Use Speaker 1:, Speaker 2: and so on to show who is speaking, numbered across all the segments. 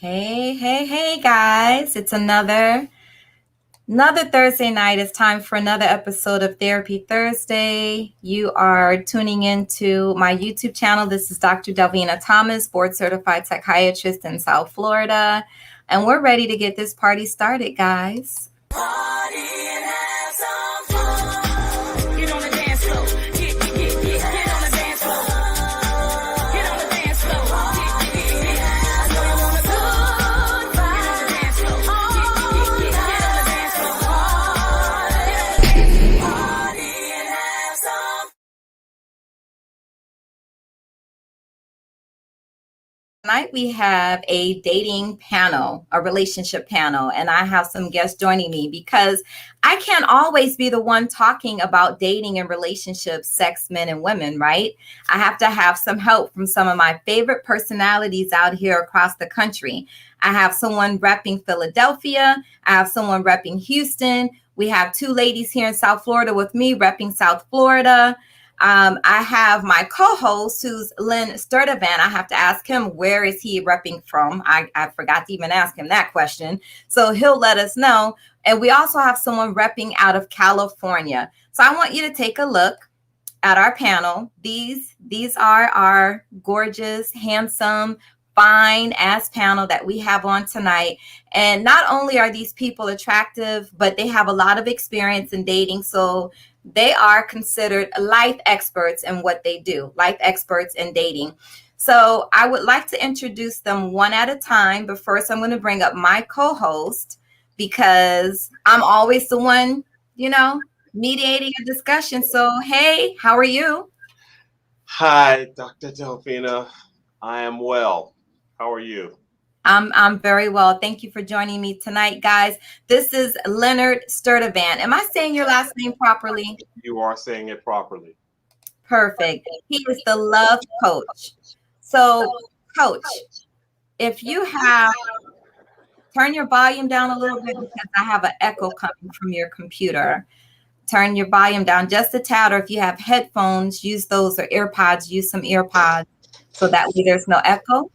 Speaker 1: Hey, guys. It's another Thursday night. It's time for another episode of Therapy Thursday. You are tuning into my YouTube channel. This is Dr. Delvina Thomas, board certified psychiatrist in South Florida. And we're ready to get this party started, guys. Party and have some fun. Get on the dance floor. Get on the dance floor. Get on the dance floor. I know you want a good vibe. Get on the dance floor. Get on the dance floor. Party and have some. Tonight we have a dating panel, a relationship panel, and I have some guests joining me because I can't always be the one talking about dating and relationships, sex, men and women, right? I have to have some help from some of my favorite personalities out here across the country. I have someone repping Philadelphia. I have someone repping Houston. We have two ladies here in South Florida with me repping South Florida. I have my co-host, who's Lynn Sturtevant. I have to ask him, where is he repping from? I forgot to even ask him that question. So he'll let us know. And we also have someone repping out of California. So I want you to take a look at our panel. These are our gorgeous, handsome, fine ass panel that we have on tonight. And not only are these people attractive, but they have a lot of experience in dating. So they are considered life experts in what they do, life experts in dating. So I would like to introduce them one at a time. But first, I'm going to bring up my co-host because I'm always the one, mediating a discussion. So, hey, how are you?
Speaker 2: Hi, Dr. Delfina. I am well. How are you?
Speaker 1: I'm very well. Thank you for joining me tonight, guys. This is Leonard Sturtevant. Am I saying your last name properly?
Speaker 2: You are saying it properly.
Speaker 1: Perfect. He is the love coach. So, coach, if you turn your volume down a little bit because I have an echo coming from your computer. Turn your volume down just a tad, or if you have headphones, use those, or earpods, use some earpods so that way there's no echo.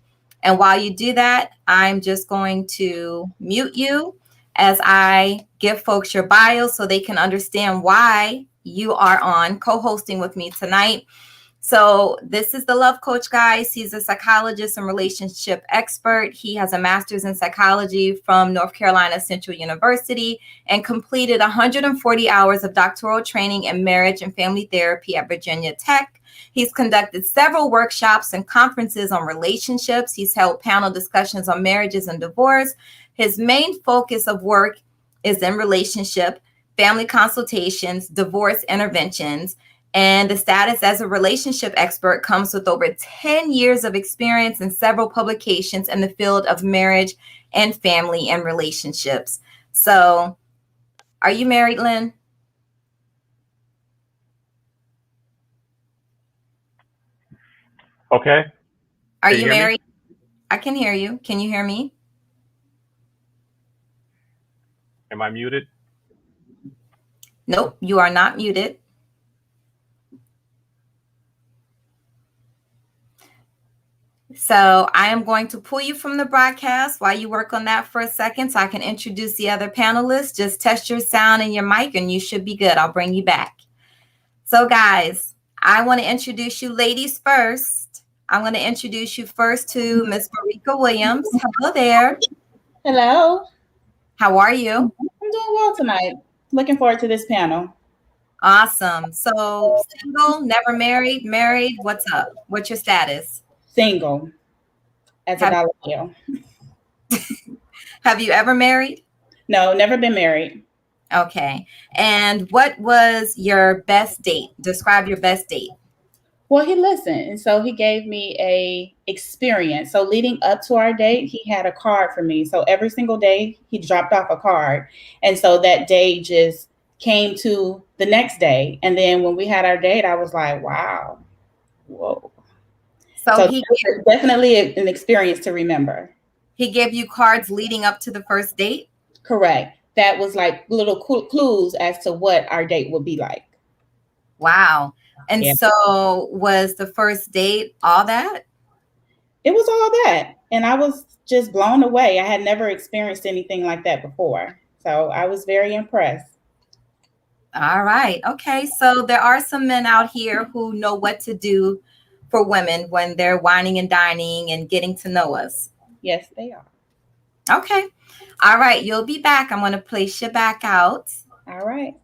Speaker 1: And while you do that, I'm just going to mute you as I give folks your bio so they can understand why you are on co-hosting with me tonight. So this is the love coach, guys. He's a psychologist and relationship expert. He has a master's in psychology from North Carolina Central University and completed 140 hours of doctoral training in marriage and family therapy at Virginia Tech. He's conducted several workshops and conferences on relationships. He's held panel discussions on marriages and divorce. His main focus of work is in relationship, family consultations, divorce interventions, and the status as a relationship expert comes with over 10 years of experience and several publications in the field of marriage and family and relationships. So, are you married, Lynn?
Speaker 3: Okay.
Speaker 1: Are you married? I can hear you. Can you hear me?
Speaker 3: Am I muted?
Speaker 1: Nope, you are not muted. So I am going to pull you from the broadcast while you work on that for a second so I can introduce the other panelists. Just test your sound and your mic and you should be good. I'll bring you back. So guys, I want to introduce you ladies first. I'm going to introduce you first to Miss Marika Williams. Hello there.
Speaker 4: Hello.
Speaker 1: How are you?
Speaker 4: I'm doing well tonight. Looking forward to this panel.
Speaker 1: Awesome. So single, never married, married, what's up? What's your status?
Speaker 4: Single. As a dollar bill.
Speaker 1: Have you ever married?
Speaker 4: No, never been married.
Speaker 1: Okay. And what was your best date? Describe your best date.
Speaker 4: Well, he listened, and so he gave me a experience. So leading up to our date, he had a card for me. So every single day, he dropped off a card. And so that day just came to the next day. And then when we had our date, I was like, wow, whoa. So he definitely an experience to remember.
Speaker 1: He gave you cards leading up to the first date?
Speaker 4: Correct. That was like little clues as to what our date would be like.
Speaker 1: Wow. And so was the first date all that?
Speaker 4: it was all that. And I was just blown away. I had never experienced anything like that before. So I was very impressed.
Speaker 1: All right. Okay. So there are some men out here who know what to do for women when they're whining and dining and getting to know us.
Speaker 4: Yes, they are.
Speaker 1: Okay. All right. You'll be back. I'm going to place you back out.
Speaker 4: All right.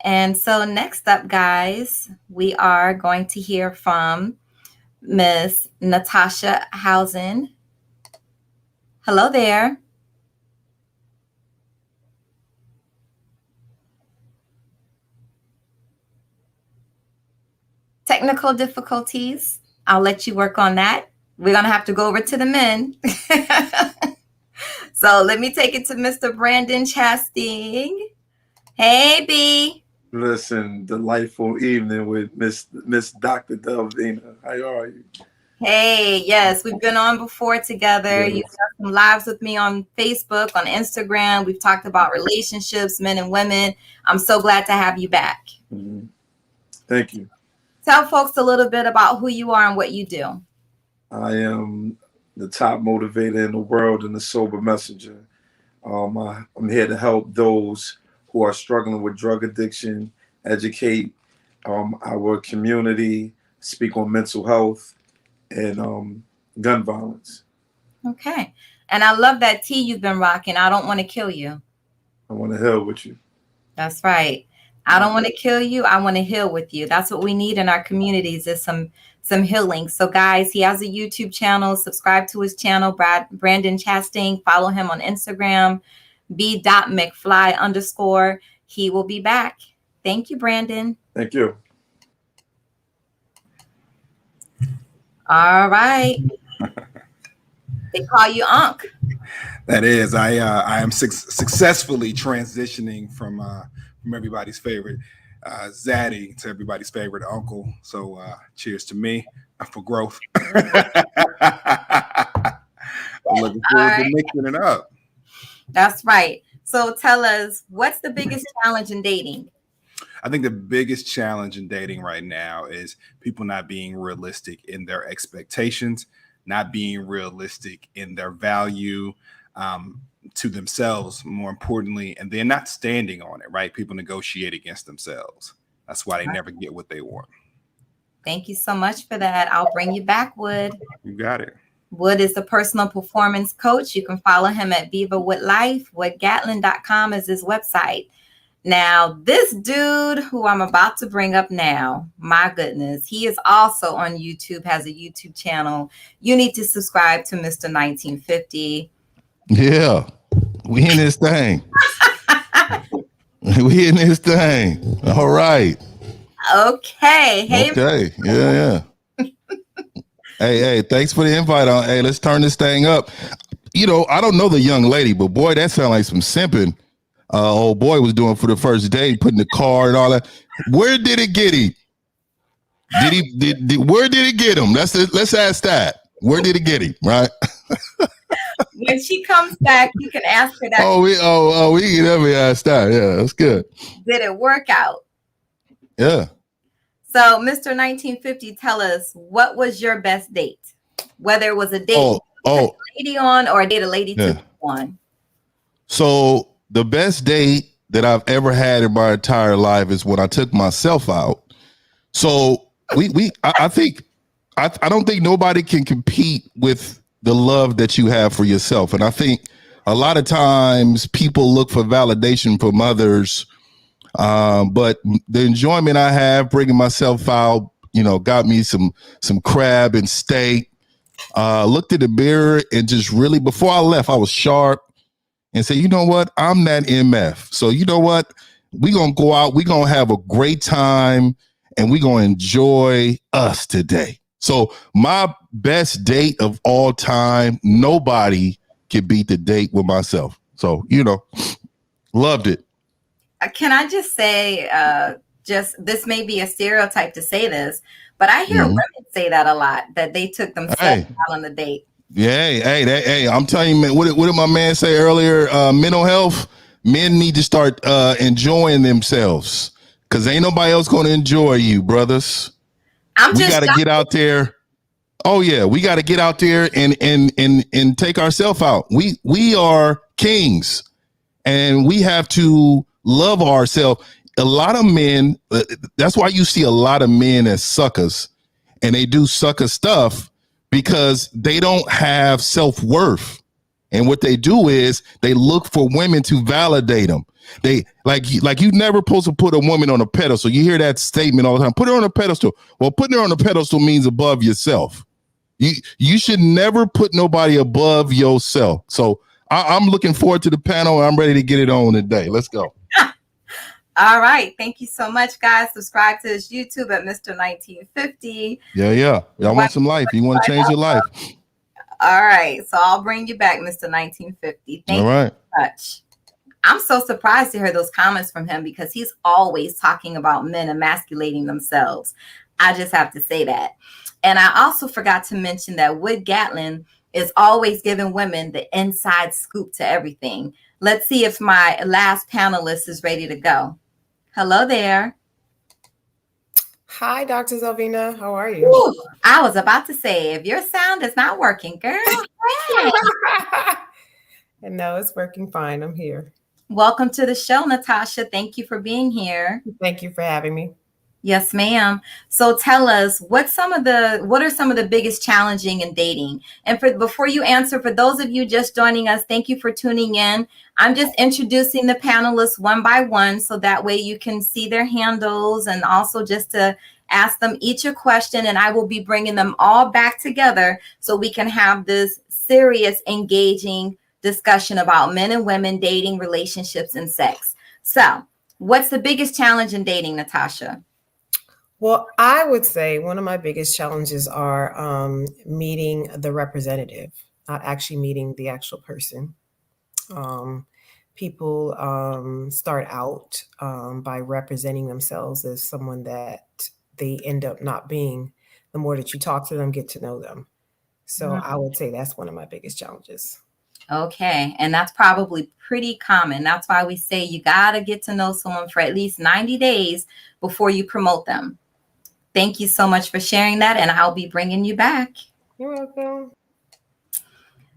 Speaker 1: And so next up, guys, we are going to hear from Miss Natasha Housen. Hello there. Technical difficulties. I'll let you work on that. We're going to have to go over to the men. So let me take it to Mr. Brandon Chasting. Hey, B.
Speaker 5: Listen, delightful evening with Miss Dr Delvina. How are you?
Speaker 1: Hey, yes, we've been on before together.
Speaker 5: Yes.
Speaker 1: You've done some lives with me on Facebook, on Instagram. We've talked about relationships, men and women. I'm so glad to have you back.
Speaker 5: Mm-hmm. Thank you.
Speaker 1: Tell folks a little bit about who you are and what you do.
Speaker 5: I am the top motivator in the world and the sober messenger. I'm here to help those who are struggling with drug addiction, educate our community, speak on mental health and gun violence.
Speaker 1: Okay. And I love that tee you've been rocking. I don't want to kill you.
Speaker 5: I want to heal with you.
Speaker 1: That's right. I don't want to kill you. I want to heal with you. That's what we need in our communities is some healing. So guys, he has a YouTube channel. Subscribe to his channel, Brandon Chastain. Follow him on Instagram, b.mcfly_. He will be back. Thank you, Brandon.
Speaker 5: Thank you.
Speaker 1: All right. They call you Unc.
Speaker 6: That is, I am successfully transitioning from everybody's favorite Zaddy to everybody's favorite Uncle. So cheers to me for growth. I'm looking forward to mixing it up.
Speaker 1: That's right. So tell us, what's the biggest challenge in dating?
Speaker 6: I think the biggest challenge in dating right now is people not being realistic in their expectations, not being realistic in their value to themselves, more importantly, and they're not standing on it, right? People negotiate against themselves. That's why they never get what they want.
Speaker 1: Thank you so much for that. I'll bring you back, Wood.
Speaker 6: You got it.
Speaker 1: Wood is a personal performance coach. You can follow him at Viva Wood Life. WoodGatlin.com is his website. Now, this dude who I'm about to bring up now, my goodness, he is also on YouTube, has a YouTube channel. You need to subscribe to Mr. 1950.
Speaker 7: Yeah, we in this thing. We in this thing. All right.
Speaker 1: Okay. Hey.
Speaker 7: Okay. Yeah. Hey, thanks for the invite. Hey, let's turn this thing up. You know, I don't know the young lady, but boy, that sounds like some simping. Old boy was doing for the first day, putting the car and all that. Where did it get him? Where did it get him? Let's ask that. Where did it get him? Right.
Speaker 1: When she comes back, you can ask her that.
Speaker 7: We can definitely ask that. Yeah, that's good.
Speaker 1: Did it work out?
Speaker 7: Yeah.
Speaker 1: So, Mr. 1950, tell us, what was your best date? Whether it was a date you took a lady on or a date a lady took you on.
Speaker 7: So the best date that I've ever had in my entire life is when I took myself out. So I don't think nobody can compete with the love that you have for yourself. And I think a lot of times people look for validation from others. But the enjoyment I have bringing myself out, got me some crab and steak, looked in the mirror and just really, before I left, I was sharp and said, you know what? I'm that MF. So you know what? We're going to go out. We're going to have a great time and we're going to enjoy us today. So my best date of all time, nobody can beat the date with myself. So, loved it.
Speaker 1: Can I just say, this may be a stereotype to say this, but I hear women say that a lot, that they took themselves out on the date.
Speaker 7: Yeah, hey, I'm telling you, man, what did my man say earlier? Mental health, men need to start enjoying themselves because ain't nobody else going to enjoy you, brothers.
Speaker 1: I'm
Speaker 7: We
Speaker 1: just
Speaker 7: got to get out there. Oh yeah, we got to get out there and take ourselves out. We are kings, and we have to love ourselves. A lot of men. That's why you see a lot of men as suckers, and they do sucker stuff because they don't have self-worth. And what they do is they look for women to validate them. They like you never supposed to put a woman on a pedestal. You hear that statement all the time. Put her on a pedestal. Well, putting her on a pedestal means above yourself. You should never put nobody above yourself. So I'm looking forward to the panel. I'm ready to get it on today. Let's go.
Speaker 1: All right. Thank you so much, guys. Subscribe to his YouTube at Mr. 1950.
Speaker 7: Yeah. Y'all want some life. You want to change your life.
Speaker 1: All right. So I'll bring you back, Mr. 1950. Thank you so much. I'm so surprised to hear those comments from him because he's always talking about men emasculating themselves. I just have to say that. And I also forgot to mention that Wood Gatlin is always giving women the inside scoop to everything. Let's see if my last panelist is ready to go. Hello there.
Speaker 8: Hi, Dr. Delvina. How are you?
Speaker 1: Ooh, I was about to say, if your sound is not working, girl. Hey.
Speaker 8: And no, it's working fine. I'm here.
Speaker 1: Welcome to the show, Natasha. Thank you for being here.
Speaker 8: Thank you for having me.
Speaker 1: Yes, ma'am. So tell us, what are some of the biggest challenging in dating? And before you answer, for those of you just joining us, thank you for tuning in. I'm just introducing the panelists one by one, so that way you can see their handles, and also just to ask them each a question, and I will be bringing them all back together so we can have this serious, engaging discussion about men and women, dating, relationships, and sex. So what's the biggest challenge in dating, Natasha?
Speaker 8: Well, I would say one of my biggest challenges are meeting the representative, not actually meeting the actual person. People start out by representing themselves as someone that they end up not being. The more that you talk to them, get to know them. So I would say that's one of my biggest challenges.
Speaker 1: Okay. And that's probably pretty common. That's why we say you got to get to know someone for at least 90 days before you promote them. Thank you so much for sharing that, and I'll be bringing you back.
Speaker 8: You're welcome.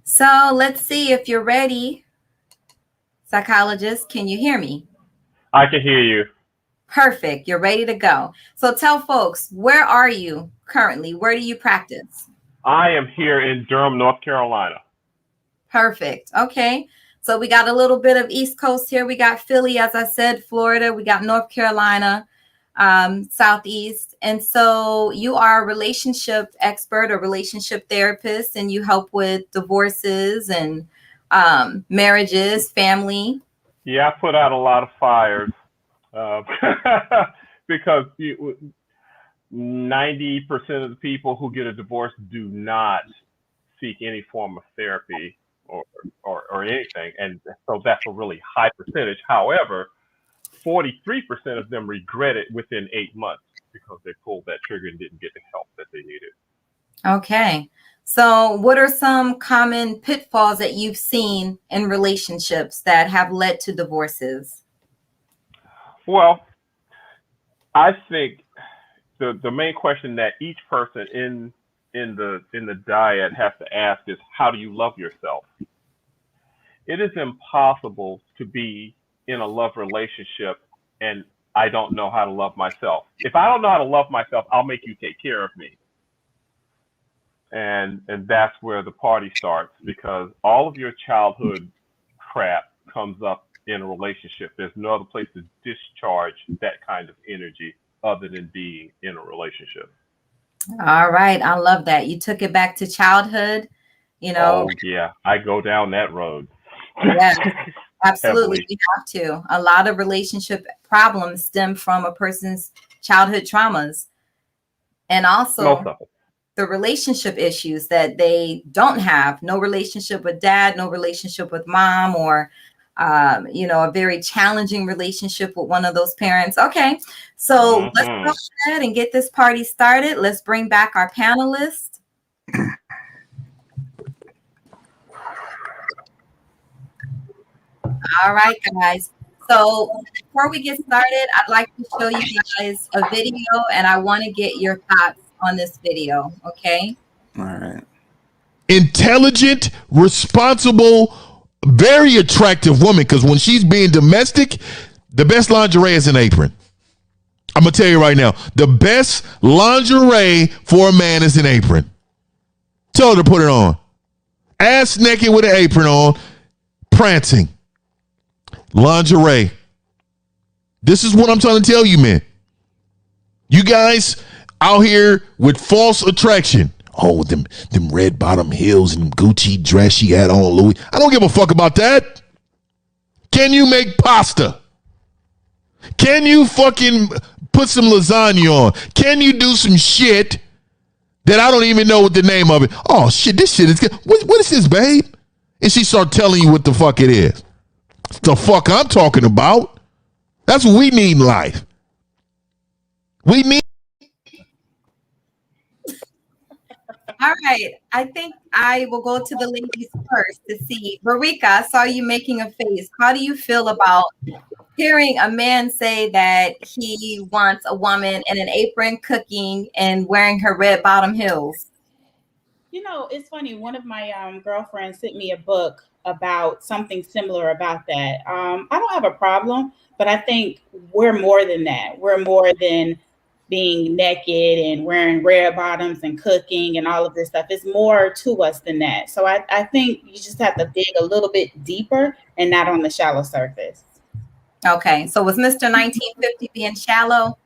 Speaker 1: So let's see if you're ready. Psychologist, can you hear me?
Speaker 3: I can hear you.
Speaker 1: Perfect. You're ready to go. So tell folks, where are you currently? Where do you practice?
Speaker 3: I am here in Durham, North Carolina.
Speaker 1: Perfect. Okay. So we got a little bit of East Coast here. We got Philly, as I said, Florida. We got North Carolina, Southeast. And so you are a relationship expert, a relationship therapist, and you help with divorces and marriages, family.
Speaker 3: Yeah, I put out a lot of fires because 90% of the people who get a divorce do not seek any form of therapy or anything. And so that's a really high percentage. However, 43% of them regret it within 8 months because they pulled that trigger and didn't get the help that they needed.
Speaker 1: Okay. So what are some common pitfalls that you've seen in relationships that have led to divorces?
Speaker 3: Well, I think the main question that each person in the dyad has to ask is, how do you love yourself? It is impossible to be in a love relationship and I don't know how to love myself. If I don't know how to love myself, I'll make you take care of me. And that's where the party starts, because all of your childhood crap comes up in a relationship. There's no other place to discharge that kind of energy other than being in a relationship.
Speaker 1: All right. I love that. You took it back to childhood, you know.
Speaker 3: Oh, yeah. I go down that road.
Speaker 1: Yeah, absolutely.
Speaker 3: Heavily.
Speaker 1: We have to. A lot of relationship problems stem from a person's childhood traumas. And also the relationship issues that they don't have. No relationship with dad, no relationship with mom, or a very challenging relationship with one of those parents. Okay, so let's go ahead and get this party started. Let's bring back our panelists. All right, guys. So before we get started, I'd like to show you guys a video, and I want to get your thoughts on this video, okay?
Speaker 6: All right.
Speaker 7: Intelligent, responsible, very attractive woman. Because when she's being domestic, the best lingerie is an apron. I'm going to tell you right now, the best lingerie for a man is an apron. Tell her to put it on. Ass naked with an apron on, prancing. Lingerie. This is what I'm trying to tell you, man. You guys out here with false attraction. Oh, them red bottom heels and them Gucci dress she had on, Louis. I don't give a fuck about that. Can you make pasta? Can you fucking put some lasagna on? Can you do some shit that I don't even know what the name of it? Oh, shit, this shit is good. What is this, babe? And she start telling you what the fuck it is. The fuck I'm talking about. That's what we need in life. We need.
Speaker 1: All right. I think I will go to the ladies first to see. Marika, I saw you making a face. How do you feel about hearing a man say that he wants a woman in an apron cooking and wearing her red bottom heels?
Speaker 4: You know, it's funny. One of my girlfriends sent me a book about something similar about that. I don't have a problem, but I think we're more than that. We're more than being naked and wearing red bottoms and cooking and all of this stuff. It's more to us than that. So I think you just have to dig a little bit deeper and not on the shallow surface.
Speaker 1: Okay. So was Mr. 1950 being shallow?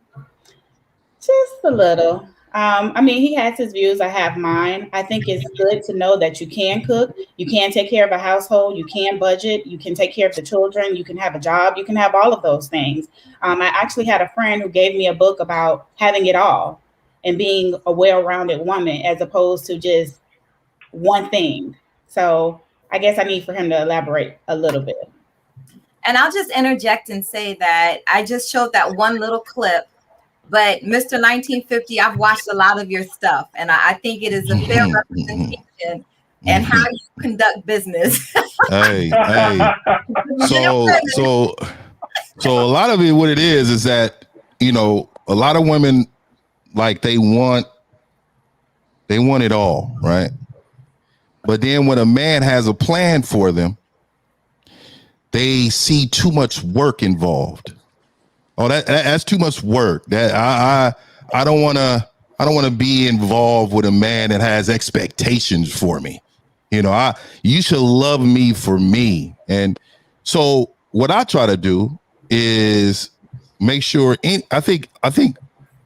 Speaker 4: Just a little. I mean, he has his views. I have mine. I think it's good to know that you can cook, you can take care of a household, you can budget, you can take care of the children, you can have a job, you can have all of those things. I actually had a friend who gave me a book about having it all and being a well-rounded woman as opposed to just one thing. So I guess I need for him to elaborate a little bit.
Speaker 1: And I'll just interject and say that I just showed that one little clip. But Mr. 1950, I've watched a lot of your stuff, and I think it is a fair representation and how you conduct business.
Speaker 7: Hey. So a lot of it, what it is that, you know, a lot of women, like they want it all, right? But then when a man has a plan for them, they see too much work involved. Oh, that's too much work. That I don't want to be involved with a man that has expectations for me. You know, you should love me for me. And so what I try to do is make sure I think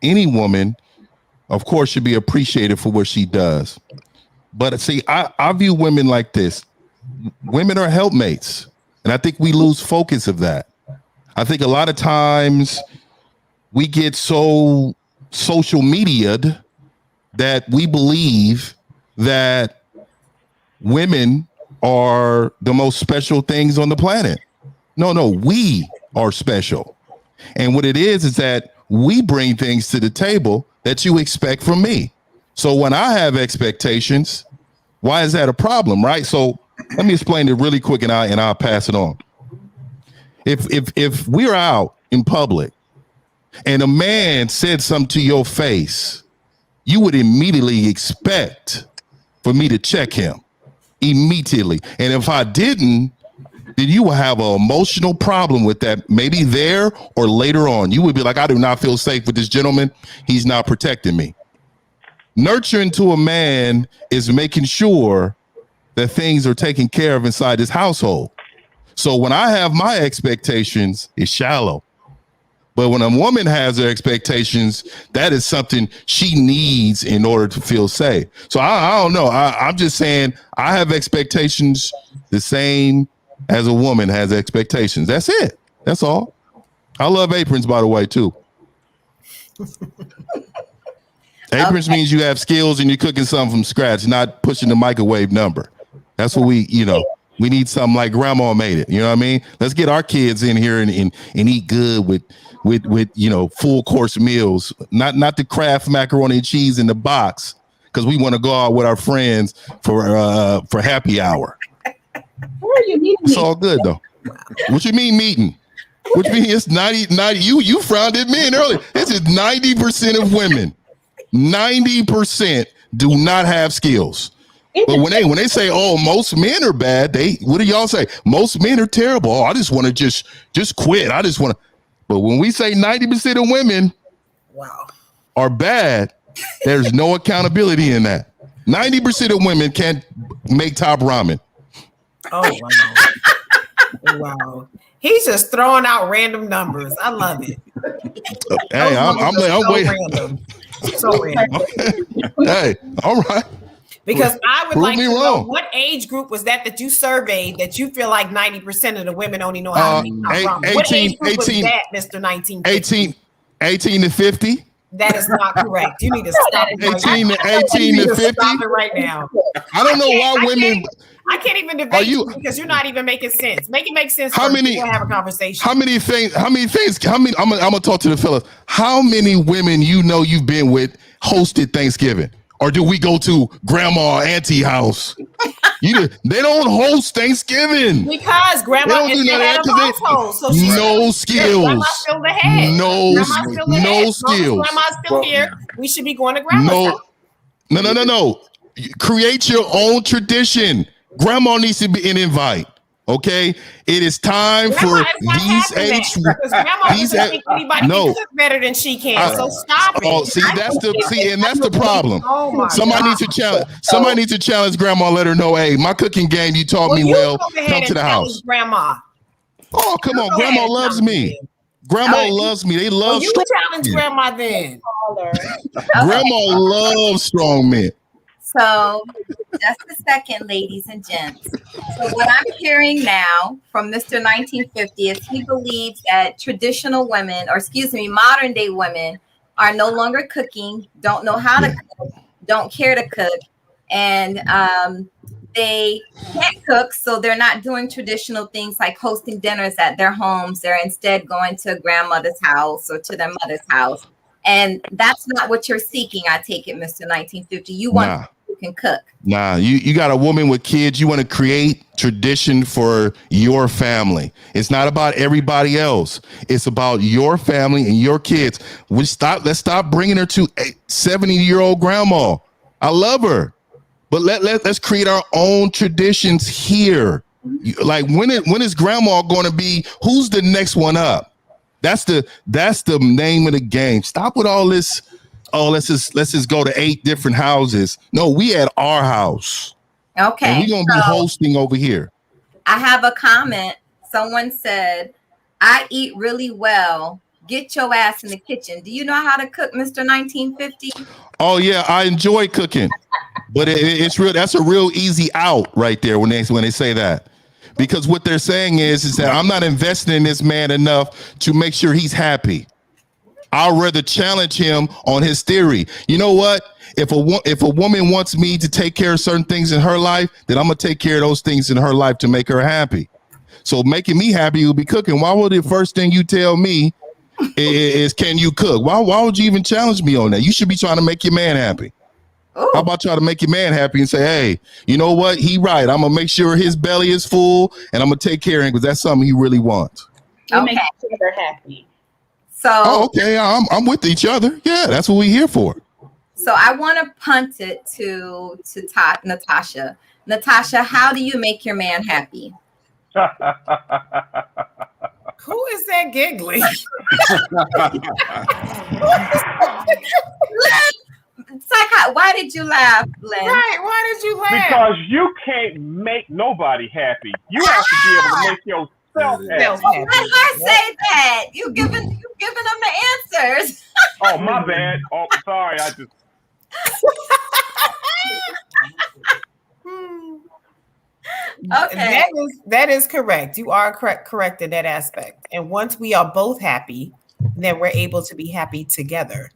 Speaker 7: any woman, of course, should be appreciated for what she does. But see, I view women like this. Women are helpmates. And I think we lose focus of that. I think a lot of times we get so social media'd that we believe that women are the most special things on the planet. No, we are special. And what it is that we bring things to the table that you expect from me. So when I have expectations, why is that a problem, right? So let me explain it really quick and I'll pass it on. If we're out in public and a man said something to your face, you would immediately expect for me to check him immediately. And if I didn't, then you will have an emotional problem with that, maybe there or later on. You would be like, I do not feel safe with this gentleman. He's not protecting me. Nurturing to a man is making sure that things are taken care of inside his household. So when I have my expectations, it's shallow. But when a woman has her expectations, that is something she needs in order to feel safe. So I don't know. I'm just saying I have expectations the same as a woman has expectations. That's it. That's all. I love aprons, by the way, too. Aprons means you have skills and you're cooking something from scratch, not pushing the microwave number. That's what we need something like grandma made it. You know what I mean? Let's get our kids in here and eat good with full course meals, not the Kraft macaroni and cheese in the box because we want to go out with our friends for happy hour.
Speaker 4: Where are you meeting?
Speaker 7: It's all good though. What you mean meeting? What you mean it's 90? You frowned at men earlier. This is 90% of women. 90% do not have skills. But when they say, "Oh, most men are bad," what do y'all say? Most men are terrible. Oh, I just want to just quit. I just want to. But when we say 90% of women are bad, there's no accountability in that. 90% of women can't make top ramen.
Speaker 8: Oh wow! Wow, he's just throwing out random numbers. I love it.
Speaker 7: Hey, I'm waiting.
Speaker 8: Random. So random.
Speaker 7: Hey, all right.
Speaker 8: Because I would like to know
Speaker 7: wrong.
Speaker 8: what age group was that you surveyed that you feel like 90% of the women only know how to make top ramen. What age group was that, Mr. 1950?
Speaker 7: 18 to 50.
Speaker 8: That is not correct. You need to stop it.
Speaker 7: 18 to 50.
Speaker 8: Stop it right now.
Speaker 7: I don't know why women.
Speaker 8: I can't even debate you because you're not even making sense. Make it make sense. How many? We'll have a conversation.
Speaker 7: How many things? I'm gonna talk to the fellas. How many women you've been with hosted Thanksgiving, or do we go to grandma or auntie house? They don't host Thanksgiving
Speaker 8: because grandma is the head of household. So
Speaker 7: no skills.
Speaker 8: Grandma's still the head.
Speaker 7: No skills.
Speaker 8: Grandma's still here. We should be going to grandma's house.
Speaker 7: No. Create your own tradition. Grandma needs to be an invite. Okay, it is time for these age.
Speaker 8: Anybody can cook better than she can. So stop it.
Speaker 7: Oh, that's the problem. Somebody needs to challenge. Somebody needs to challenge grandma. Let her know, hey, my cooking game. You taught me well. Come to the house,
Speaker 8: grandma.
Speaker 7: Oh, come on, grandma loves me. Grandma loves me. They love.
Speaker 8: You challenge grandma then.
Speaker 7: Grandma loves strong men.
Speaker 1: So, just a second, ladies and gents. So, what I'm hearing now from Mr. 1950 is he believes that traditional women, or excuse me, modern day women, are no longer cooking, don't know how to cook, don't care to cook, and they can't cook, so they're not doing traditional things like hosting dinners at their homes. They're instead going to grandmother's house or to their mother's house. And that's not what you're seeking, I take it, Mr. 1950. You want who can cook.
Speaker 7: Nah, you got a woman with kids. You want to create tradition for your family. It's not about everybody else. It's about your family and your kids. Let's stop bringing her to a 70-year-old grandma. I love her, but let's create our own traditions here. Like when is grandma going to be? Who's the next one up? That's the name of the game. Stop with all this. Oh, let's just go to 8 different houses. No, we at our house.
Speaker 1: Okay.
Speaker 7: And we're gonna be hosting over here.
Speaker 1: I have a comment. Someone said, I eat really well. Get your ass in the kitchen. Do you know how to cook, Mr. 1950?
Speaker 7: Oh yeah, I enjoy cooking. But it's real. That's a real easy out right there when they say that. Because what they're saying is that I'm not investing in this man enough to make sure he's happy. I'd rather challenge him on his theory. You know what? If a woman wants me to take care of certain things in her life, then I'm gonna take care of those things in her life to make her happy. So making me happy will be cooking. Why would the first thing you tell me is can you cook? Why would you even challenge me on that? You should be trying to make your man happy. Ooh. How about try to make your man happy and say, hey, you know what? He right. I'm gonna make sure his belly is full and I'm gonna take care of him because that's something he really wants.
Speaker 4: You make sure they're happy.
Speaker 1: So
Speaker 7: okay, I'm with each other. Yeah, that's what we're here for.
Speaker 1: So I want to punt it to Natasha. Natasha, how do you make your man happy?
Speaker 8: Who is that giggling?
Speaker 1: Why did you laugh, Lynn?
Speaker 8: Right, why did you laugh?
Speaker 3: Because you can't make nobody happy. You have to be able to make yourself happy.
Speaker 1: Why did I say that? You giving them the answers.
Speaker 3: Oh, my bad. Oh, sorry. I just.
Speaker 1: Okay.
Speaker 8: That is correct. You are correct in that aspect. And once we are both happy, then we're able to be happy together.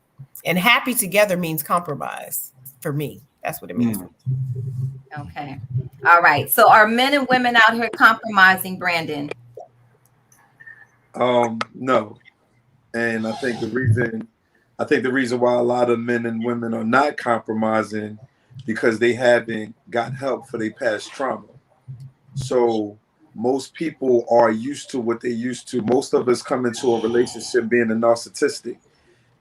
Speaker 8: And happy together means compromise for me. That's what it means.
Speaker 1: Okay. All right. So are men and women out here compromising, Brandon?
Speaker 5: No. And I think the reason why a lot of men and women are not compromising because they haven't got help for their past trauma. So most people are used to what they're used to. Most of us come into a relationship being a narcissistic.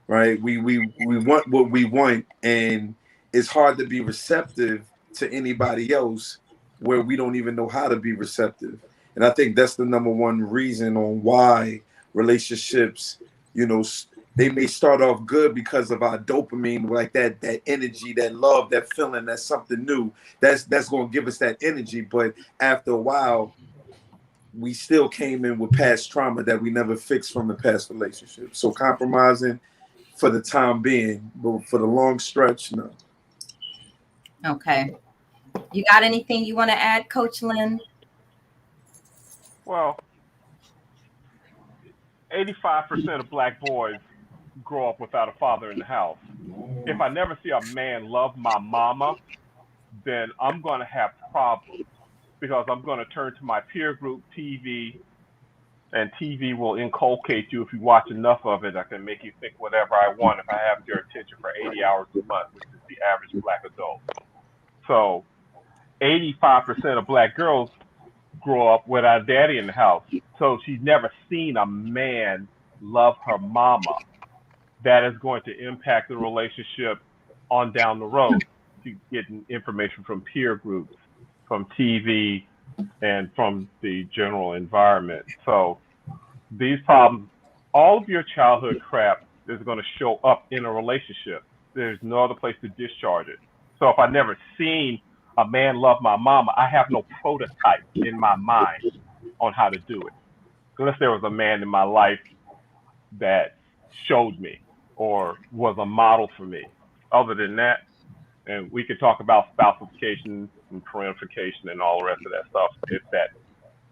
Speaker 5: right? We want what we want, and it's hard to be receptive to anybody else where we don't even know how to be receptive. And I think that's the number one reason on why relationships, you know, they may start off good because of our dopamine, like that energy, that love, that feeling, that's something new. That's going to give us that energy. But after a while, we still came in with past trauma that we never fixed from the past relationship. So compromising for the time being, but for the long stretch, no.
Speaker 1: Okay. You got anything you want to add, Coach Lynn?
Speaker 3: Well, 85% of black boys grow up without a father in the house. If I never see a man love my mama, then I'm going to have problems because I'm going to turn to my peer group TV, and TV will inculcate you if you watch enough of it. I can make you think whatever I want if I have your attention for 80 hours a month, which is the average black adult. So 85% of black girls grow up without a daddy in the house. So she's never seen a man love her mama. That is going to impact the relationship on down the road. She's getting information from peer groups, from TV, and from the general environment. So these problems, all of your childhood crap is going to show up in a relationship. There's no other place to discharge it. So if I never seen a man love my mama, I have no prototype in my mind on how to do it. Unless there was a man in my life that showed me or was a model for me. Other than that, and we could talk about spouseification and parentification and all the rest of that stuff.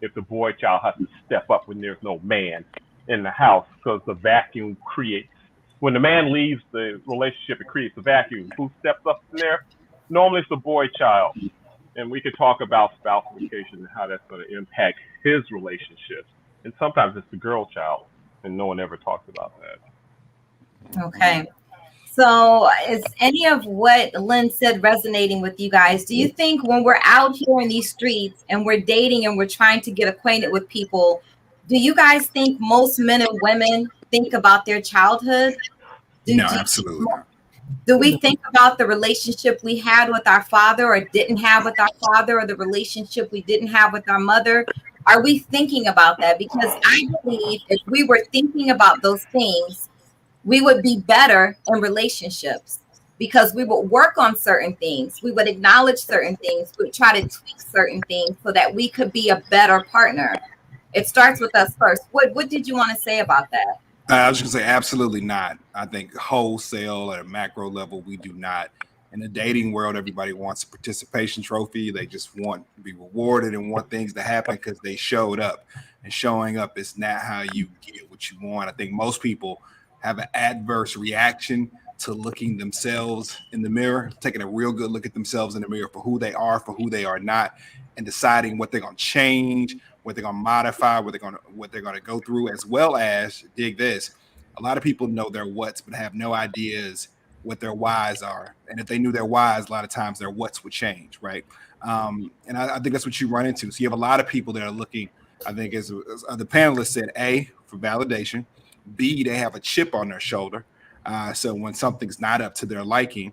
Speaker 3: If the boy child has to step up when there's no man in the house, because the vacuum creates. When the man leaves the relationship, it creates a vacuum. Who steps up in there? Normally it's the boy child. And we could talk about spouseification and how that's going to impact his relationships. And sometimes it's the girl child, and no one ever talks about that.
Speaker 1: Okay. So is any of what Lynn said resonating with you guys? Do you think when we're out here in these streets and we're dating and we're trying to get acquainted with people, do you guys think most men and women think about their childhood?
Speaker 6: No, absolutely not.
Speaker 1: Do we think about the relationship we had with our father or didn't have with our father, or the relationship we didn't have with our mother? Are we thinking about that? Because I believe if we were thinking about those things, we would be better in relationships, because we would work on certain things. We would acknowledge certain things. We would try to tweak certain things so that we could be a better partner. It starts with us first. What did you want to say about that?
Speaker 6: I was just going to say absolutely not. I think wholesale at a macro level, we do not. In the dating world, everybody wants a participation trophy. They just want to be rewarded and want things to happen because they showed up. And showing up is not how you get what you want. I think most people have an adverse reaction to looking themselves in the mirror, taking a real good look at themselves in the mirror for who they are not, and deciding what they're going to change, what they're going to modify, what they're going to go through, as well as, dig this, a lot of people know their whats but have no ideas what their whys are. And if they knew their whys, a lot of times their whats would change, right? And I think that's what you run into. So you have a lot of people that are looking, I think as the panelists said, A, for validation, B, they have a chip on their shoulder. So when something's not up to their liking,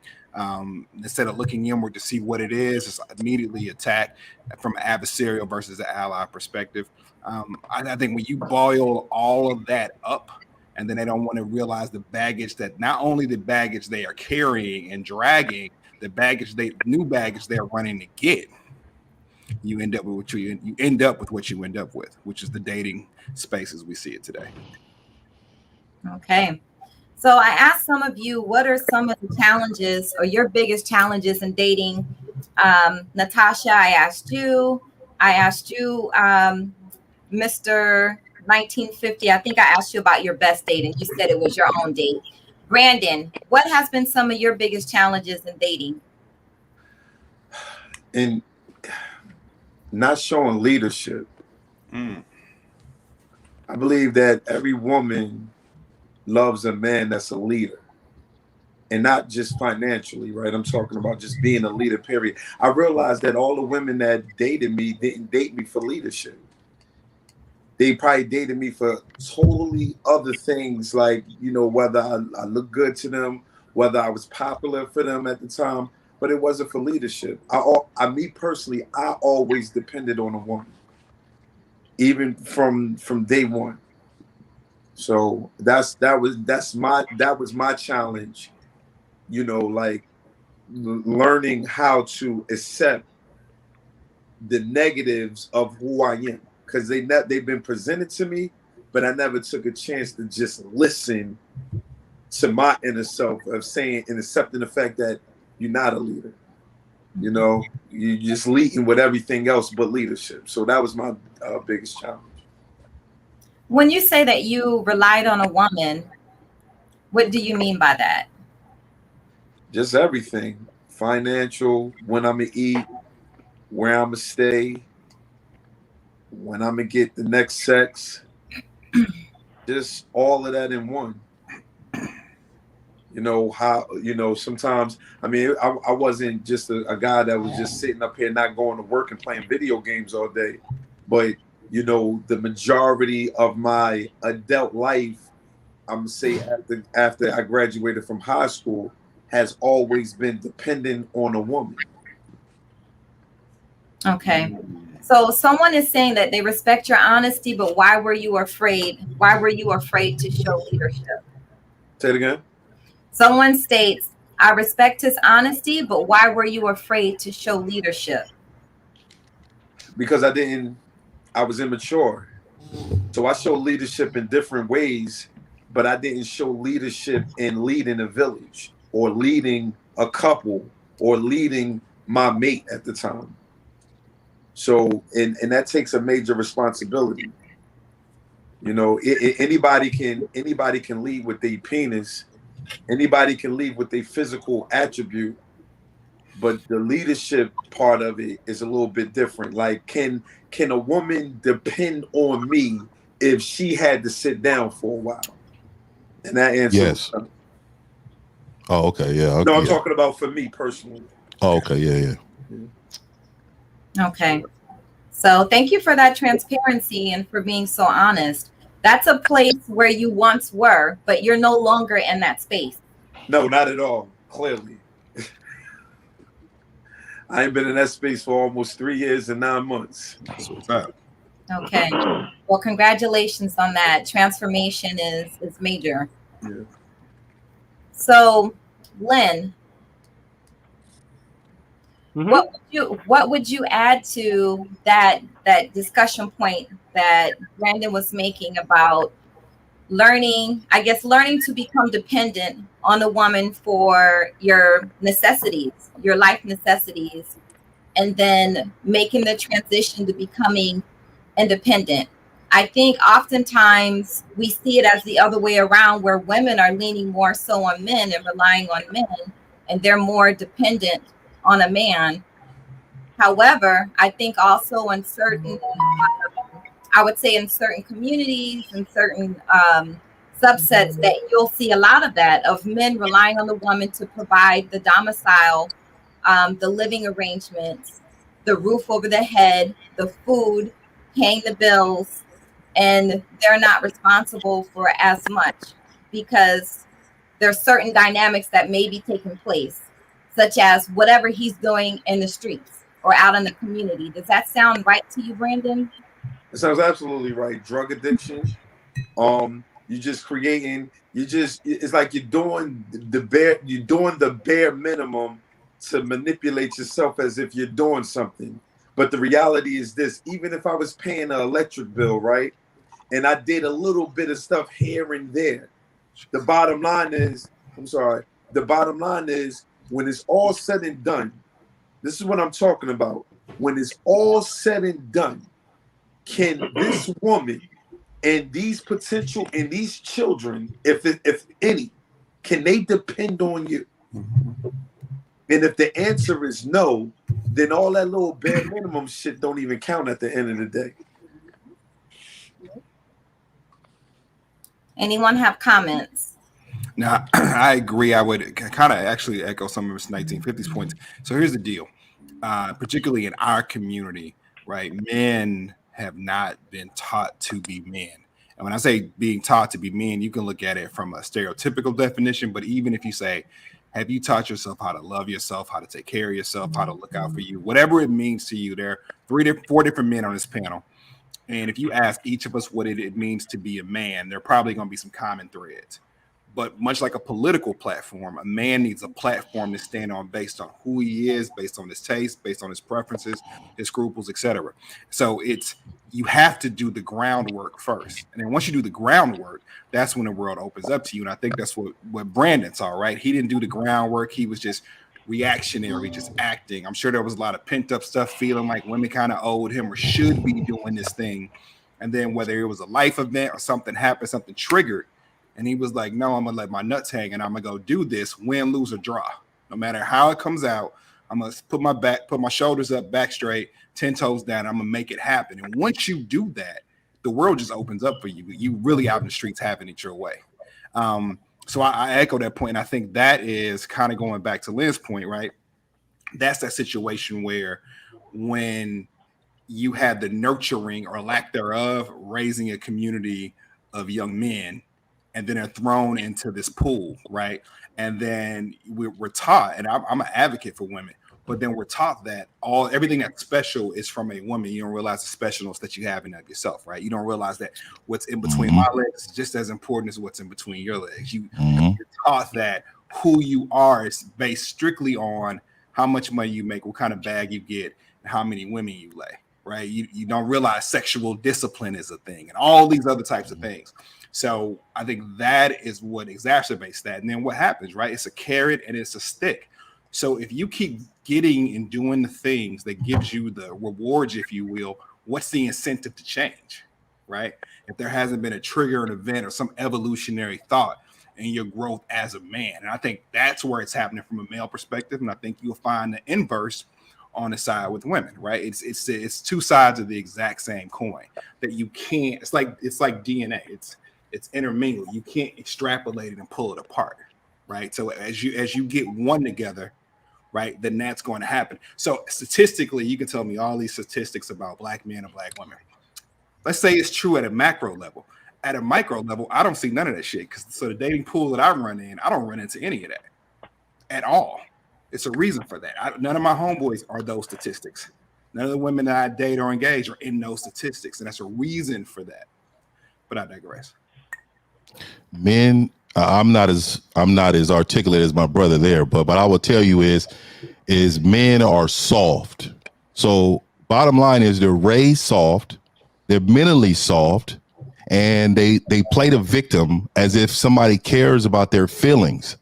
Speaker 6: instead of looking inward to see what it is, it's immediately attacked from an adversarial versus an ally perspective. I think when you boil all of that up, and then they don't want to realize the baggage that not only the baggage they are carrying and dragging, the new baggage they're running to get, you end up with what you end up with, which is the dating space as we see it today.
Speaker 1: Okay. So I asked some of you, what are some of the challenges or your biggest challenges in dating? Natasha, I asked you, Mr. 1950. I think I asked you about your best date and you said it was your own date. Brandon, what has been some of your biggest challenges in dating?
Speaker 5: In not showing leadership. I believe that every woman loves a man that's a leader, and not just financially, right? I'm talking about just being a leader, period. I realized that all the women that dated me didn't date me for leadership. they probably dated me for totally other things, like, you know, whether I look good to them, whether I was popular for them at the time, but it wasn't for leadership. Me personally, I always depended on a woman, even from day one. So that was my challenge, you know, like learning how to accept the negatives of who I am, because they've been presented to me, but I never took a chance to just listen to my inner self of saying and accepting the fact that you're not a leader. You know, you're just leading with everything else but leadership. So that was my biggest challenge.
Speaker 1: When you say that you relied on a woman, what do you mean by that?
Speaker 5: Just everything, financial, when I'm gonna eat, where I'm gonna stay, when I'm gonna get the next sex, just all of that in one. You know how, you know, sometimes, I mean, I wasn't just a guy that was just sitting up here not going to work and playing video games all day, but you know, the majority of my adult life, I'm gonna say after I graduated from high school, has always been dependent on a woman.
Speaker 1: Okay. So someone is saying that they respect your honesty, but why were you afraid? Why were you afraid to show leadership?
Speaker 5: Say it again.
Speaker 1: Someone states, I respect his honesty, but why were you afraid to show leadership?
Speaker 5: Because I was immature. So I show leadership in different ways, but I didn't show leadership in leading a village or leading a couple or leading my mate at the time. So, and that takes a major responsibility. You know, anybody can lead with their penis. Anybody can lead with their physical attribute, but the leadership part of it is a little bit different. Like, can a woman depend on me if she had to sit down for a while? And that answer,
Speaker 7: yes. Oh, okay, yeah.
Speaker 5: No, I'm
Speaker 7: yeah.
Speaker 5: talking about for me personally.
Speaker 7: Oh, okay, yeah.
Speaker 1: Okay. So thank you for that transparency and for being so honest. That's a place where you once were, but you're no longer in that space.
Speaker 5: No, not at all. Clearly. I ain't been in that space for almost 3 years and 9 months.
Speaker 6: That's what's up.
Speaker 1: Okay. Well, congratulations on that. Transformation is major.
Speaker 5: Yeah.
Speaker 1: So, Lynn,
Speaker 3: Mm-hmm.
Speaker 1: what would you add to that discussion point that Brandon was making about learning to become dependent on a woman for your necessities, your life necessities, and then making the transition to becoming independent? I think oftentimes we see it as the other way around, where women are leaning more so on men and relying on men, and they're more dependent on a man. However, I think also in certain, I would say in certain communities and certain subsets, that you'll see a lot of that, of men relying on the woman to provide the domicile, the living arrangements, the roof over the head, the food, paying the bills, and they're not responsible for as much because there's certain dynamics that may be taking place, such as whatever he's doing in the streets or out in the community. Does that sound right to you, Brandon?
Speaker 5: It sounds absolutely right. Drug addiction. You're just creating. It's like you're doing the bare minimum to manipulate yourself as if you're doing something. But the reality is this: even if I was paying an electric bill, right, and I did a little bit of stuff here and there, the bottom line is, when it's all said and done, this is what I'm talking about. When it's all said and done, can this woman and these children, if any, can they depend on you? And if the answer is no, then all that little bare minimum shit don't even count at the end of the day.
Speaker 1: Anyone have comments?
Speaker 6: Now, I agree. I would kind of actually echo some of his 1950s points. So here's the deal, particularly in our community, right? Men have not been taught to be men. And when I say being taught to be men, you can look at it from a stereotypical definition, but even if you say, have you taught yourself how to love yourself, how to take care of yourself, how to look out for you, whatever it means to you? There are 4 different men on this panel. And if you ask each of us what it means to be a man, there are probably going to be some common threads. But much like a political platform, a man needs a platform to stand on based on who he is, based on his taste, based on his preferences, his scruples, etc. So you have to do the groundwork first. And then once you do the groundwork, that's when the world opens up to you. And I think that's what Brandon saw, right? He didn't do the groundwork. He was just reactionary, just acting. I'm sure there was a lot of pent up stuff, feeling like women kind of owed him or should be doing this thing. And then whether it was a life event or something happened, something triggered, and he was like, no, I'm going to let my nuts hang and I'm going to go do this, win, lose, or draw. No matter how it comes out, I'm going to put my shoulders up, back straight, 10 toes down. I'm going to make it happen. And once you do that, the world just opens up for you. You really out in the streets having it your way. So I echo that point. And I think that is kind of going back to Lynn's point, right? That's that situation where when you had the nurturing or lack thereof, raising a community of young men, and then they're thrown into this pool, right? And then we're taught, and I'm an advocate for women, but then we're taught that everything that's special is from a woman. You don't realize the specialness that you have in of yourself, right? You don't realize that what's in between my legs is just as important as what's in between your legs. You're taught that who you are is based strictly on how much money you make, what kind of bag you get, and how many women you lay, right? You don't realize sexual discipline is a thing and all these other types of things. So I think that is what exacerbates that. And then what happens, right? It's a carrot and it's a stick. So if you keep getting and doing the things that gives you the rewards, if you will, what's the incentive to change, right? If there hasn't been a trigger, an event, or some evolutionary thought in your growth as a man. And I think that's where it's happening from a male perspective. And I think you'll find the inverse on the side with women, right? It's 2 sides of the exact same coin that you can't, it's like DNA. It's intermingled. You can't extrapolate it and pull it apart, right? So as you get one together, right, then that's going to happen. So statistically, you can tell me all these statistics about black men and black women. Let's say it's true at a macro level. At a micro level, I don't see none of that shit. So the dating pool that I run in, I don't run into any of that at all. It's a reason for that. None of my homeboys are those statistics. None of the women that I date or engage are in those statistics, and that's a reason for that. But I digress.
Speaker 7: Men, I'm not as articulate as my brother there, but I will tell you is men are soft. So bottom line is they're raised soft, they're mentally soft, and they play the victim as if somebody cares about their feelings.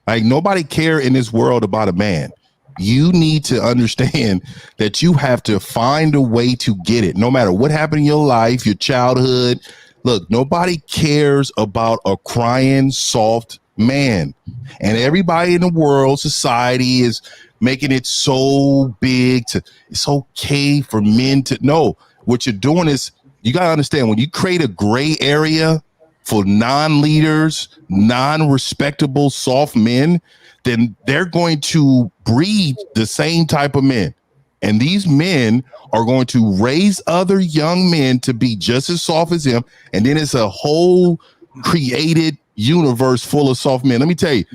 Speaker 7: Like nobody cares in this world about a man. You need to understand that you have to find a way to get it, no matter what happened in your life, your childhood. Look, nobody cares about a crying, soft man. And everybody in the world, society is making it so big it's okay for men to know. What you're doing is, you got to understand, when you create a gray area for non-leaders, non-respectable, soft men, then they're going to breed the same type of men. And these men are going to raise other young men to be just as soft as him. And then it's a whole created universe full of soft men. Let me tell you,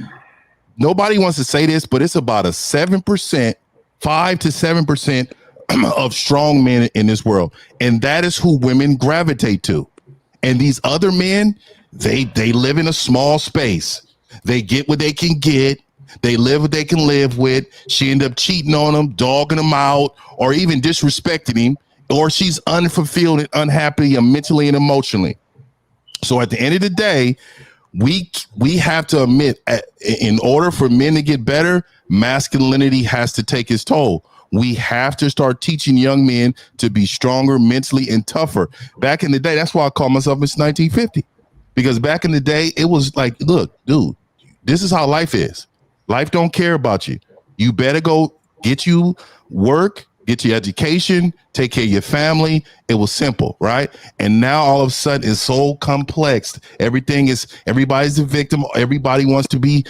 Speaker 7: nobody wants to say this, but it's about a 7%, 5 to 7% of strong men in this world. And that is who women gravitate to. And these other men, they live in a small space. They get what they can get. They live what they can live with. She ended up cheating on him, dogging him out, or even disrespecting him, or she's unfulfilled and unhappy mentally and emotionally. So at the end of the day, we have to admit, in order for men to get better, masculinity has to take its toll. We have to start teaching young men to be stronger mentally and tougher. Back in the day, that's why I call myself Mr. 1950. Because back in the day, it was like, look, dude, this is how life is. Life don't care about you. You better go get you work, get your education, take care of your family. It was simple, right? And now all of a sudden it's so complex. Everybody's a victim. Everybody wants to be,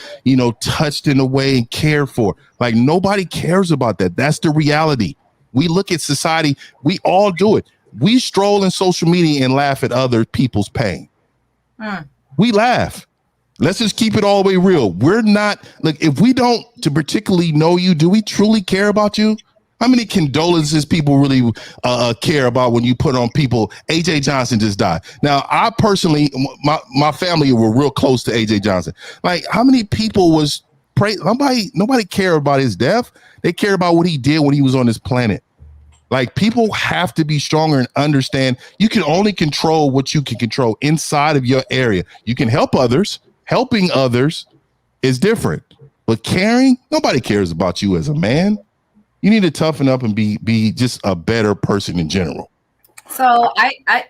Speaker 7: touched in a way and cared for. Like nobody cares about that. That's the reality. We look at society. We all do it. We stroll in social media and laugh at other people's pain. We laugh. Let's just keep it all the way real. We're not, like, if we don't to particularly know you, do we truly care about you? How many condolences people really care about when you put on people? AJ Johnson just died. Now, I personally, my family were real close to AJ Johnson. Like, how many people was nobody cared about his death. They care about what he did when he was on this planet. Like, people have to be stronger and understand you can only control what you can control inside of your area. You can help others. Helping others is different, but caring, nobody cares about you as a man. You need to toughen up and be just a better person in general.
Speaker 1: So I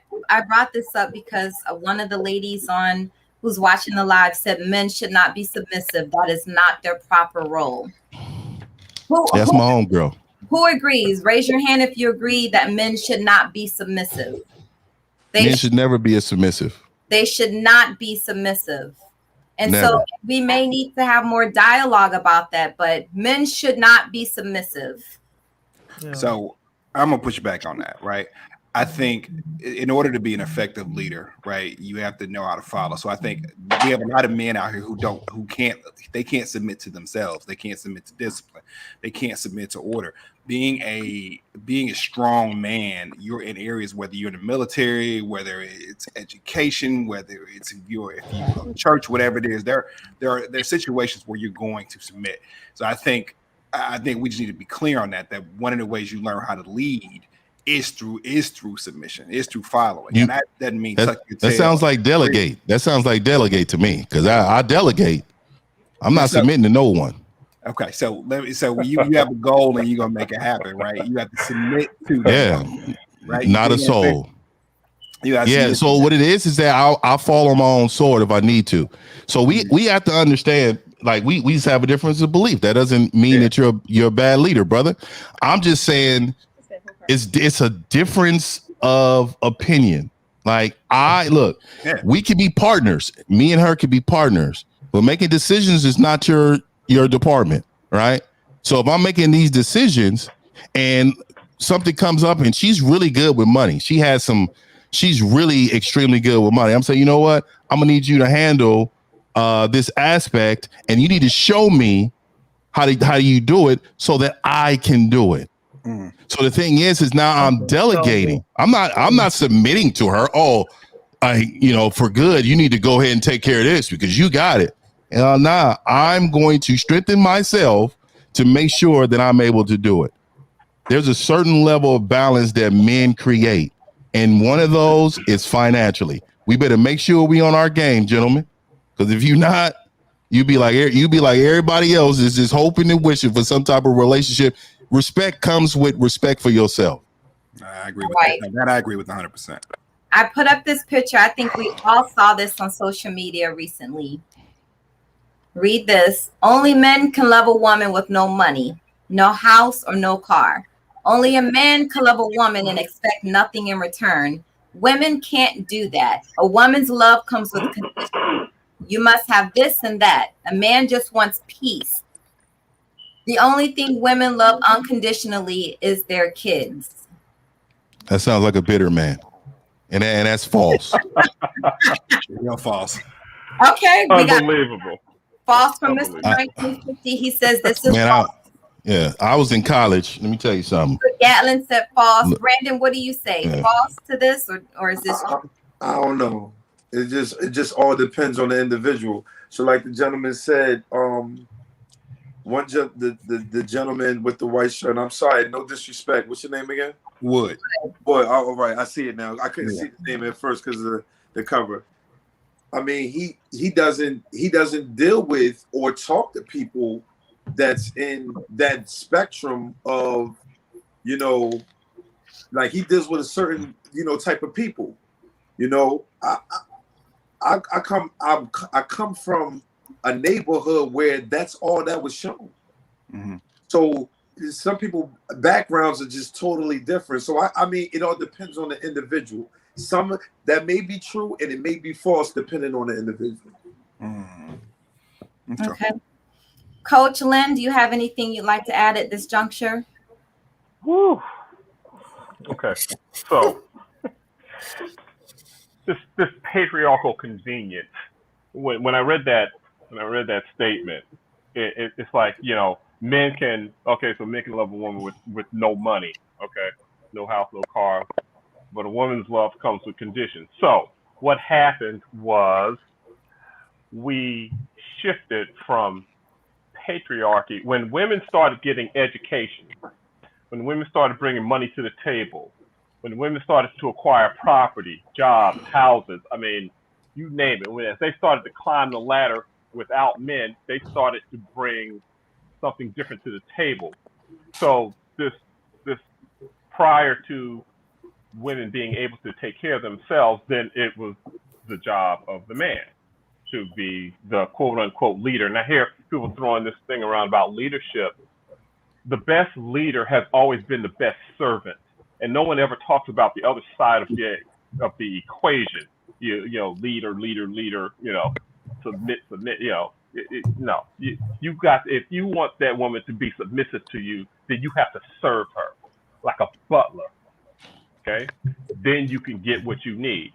Speaker 1: brought this up because one of the ladies on who's watching the live said men should not be submissive. That is not their proper role.
Speaker 7: That's my homegirl.
Speaker 1: Who agrees? Raise your hand if you agree that men should not be submissive.
Speaker 7: Men should never be a submissive.
Speaker 1: They should not be submissive. And
Speaker 7: Never.
Speaker 1: So we may need to have more dialogue about that, but men should not be submissive.
Speaker 8: Yeah.
Speaker 6: So I'm gonna push back on that, right? I think in order to be an effective leader, right, you have to know how to follow. So I think we have a lot of men out here who can't submit to themselves. They can't submit to discipline. They can't submit to order. Being a strong man, you're in areas, whether you're in the military, whether it's education, whether it's if you go to church, whatever it is, there are situations where you're going to submit. So I think we just need to be clear on that one of the ways you learn how to lead is through submission, is through following. And that doesn't mean tuck your tail.
Speaker 7: That sounds like delegate. That sounds like delegate to me, because I delegate. I'm not submitting to no one.
Speaker 6: Okay, so you have a goal and you're gonna make it happen, right? You have to submit to that, right?
Speaker 7: Not a soul.
Speaker 6: Yeah.
Speaker 7: So what it is that I'll fall on my own sword if I need to. So we have to understand, like, we just have a difference of belief. That doesn't mean that you're a bad leader, brother. I'm just saying it's a difference of opinion. Like, we could be partners. Me and her could be partners, but making decisions is not your department, right? So if I'm making these decisions and something comes up and she's really good with money, she's really extremely good with money, I'm saying, you know what? I'm gonna need you to handle this aspect, and you need to show me how do you do it so that I can do it. So the thing is now I'm delegating. I'm not submitting to her. For good, you need to go ahead and take care of this because you got it. And I'm going to strengthen myself to make sure that I'm able to do it. There's a certain level of balance that men create, and one of those is financially. We better make sure we on our game, gentlemen, because if you're not, you be like everybody else is just hoping and wishing for some type of relationship. Respect comes with respect for yourself.
Speaker 6: I agree with that. I agree with 100%.
Speaker 1: I put up this picture. I think we all saw this on social media recently. Read this. Only men can love a woman with no money, no house, or no car. Only a man can love a woman and expect nothing in return. Women can't do that. A woman's love comes with conditions. You must have this and that. A man just wants peace. The only thing women love unconditionally is their kids.
Speaker 7: That sounds like a bitter man. And that's false.
Speaker 6: False.
Speaker 1: Okay. We
Speaker 3: Unbelievable.
Speaker 1: got false from Mr. 1950. He says this is false.
Speaker 7: I was in college. Let me tell you something.
Speaker 1: Gatlin said false. Brandon, what do you say? False to this, or is this?
Speaker 5: I don't know. It just all depends on the individual. So, like the gentleman said, the gentleman with the white shirt. I'm sorry, no disrespect. What's your name again?
Speaker 6: Wood.
Speaker 5: Boy, all right. I see it now. I couldn't see the name at first because of the cover. I mean, he doesn't deal with or talk to people that's in that spectrum of, like he deals with a certain, type of people. I come from a neighborhood where that's all that was shown. Mm-hmm. So some people backgrounds are just totally different. So I mean, it all depends on the individual. Some that may be true and it may be false depending on the individual.
Speaker 6: Mm-hmm.
Speaker 1: Okay. Coach Lynn, do you have anything you'd like to add at this juncture?
Speaker 3: Woo. Okay. So this patriarchal convenience. When I read that statement, it's like, you know, men can love a woman with no money, okay, no house, no car, but a woman's love comes with conditions. So what happened was we shifted from patriarchy when women started getting education, when women started bringing money to the table, when women started to acquire property, jobs, houses. I mean, you name it. As they started to climb the ladder without men, they started to bring something different to the table. So this prior to women being able to take care of themselves, then it was the job of the man to be the quote unquote leader. And I hear people throwing this thing around about leadership. The best leader has always been the best servant, and no one ever talks about the other side of the equation. You know, leader. You know, submit. You know, no. You got, if you want that woman to be submissive to you, then you have to serve her like a butler. Okay, then you can get what you need.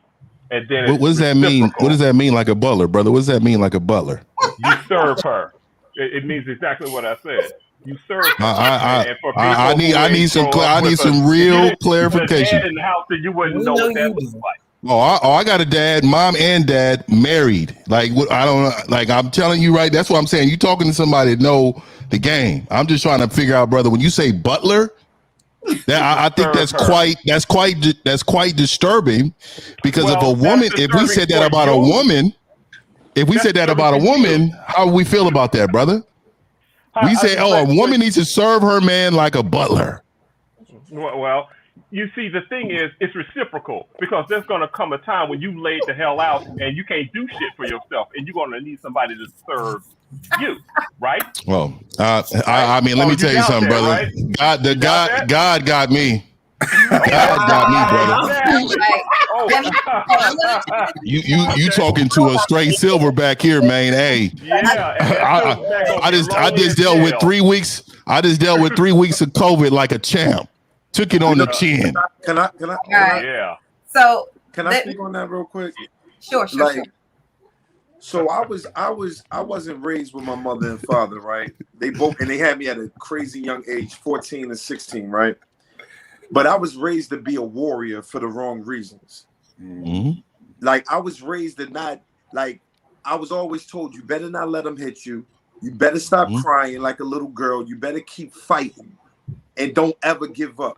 Speaker 3: And then
Speaker 7: what does that mean? What does that mean, like a butler, brother? What does that mean, like a butler?
Speaker 3: You serve her. It means exactly what I said. You serve her.
Speaker 7: I need some real clarification.
Speaker 3: Dad in the house, that you wouldn't know what that looks like.
Speaker 7: I got a dad, mom and dad married. Like, I don't know. Like, I'm telling you, right? That's what I'm saying. You talking to somebody that know the game. I'm just trying to figure out, brother. When you say butler, I think that's quite disturbing, because if a woman, if we said that about a woman, how would we feel about that, brother? We say, a woman needs to serve her man like a butler.
Speaker 3: Well, you see, the thing is, it's reciprocal, because there's going to come a time when you laid the hell out and you can't do shit for yourself, and you're going to need somebody to serve you, right?
Speaker 7: Well, I mean, let me tell you something, brother. Right? God got me. God got me, brother. You talking to a straight silverback here, man. Hey, I just dealt with 3 weeks. I just dealt with 3 weeks of COVID like a champ. Took it on the chin.
Speaker 5: Can I?
Speaker 3: Yeah.
Speaker 1: So
Speaker 5: can I speak on that real quick?
Speaker 1: Sure.
Speaker 5: So I wasn't raised with my mother and father, right? They had me at a crazy young age, 14 and 16, right? But I was raised to be a warrior for the wrong reasons.
Speaker 7: Mm-hmm.
Speaker 5: Like, I was raised to not, like, I was always told, you better not let them hit you. You better stop crying like a little girl. You better keep fighting and don't ever give up.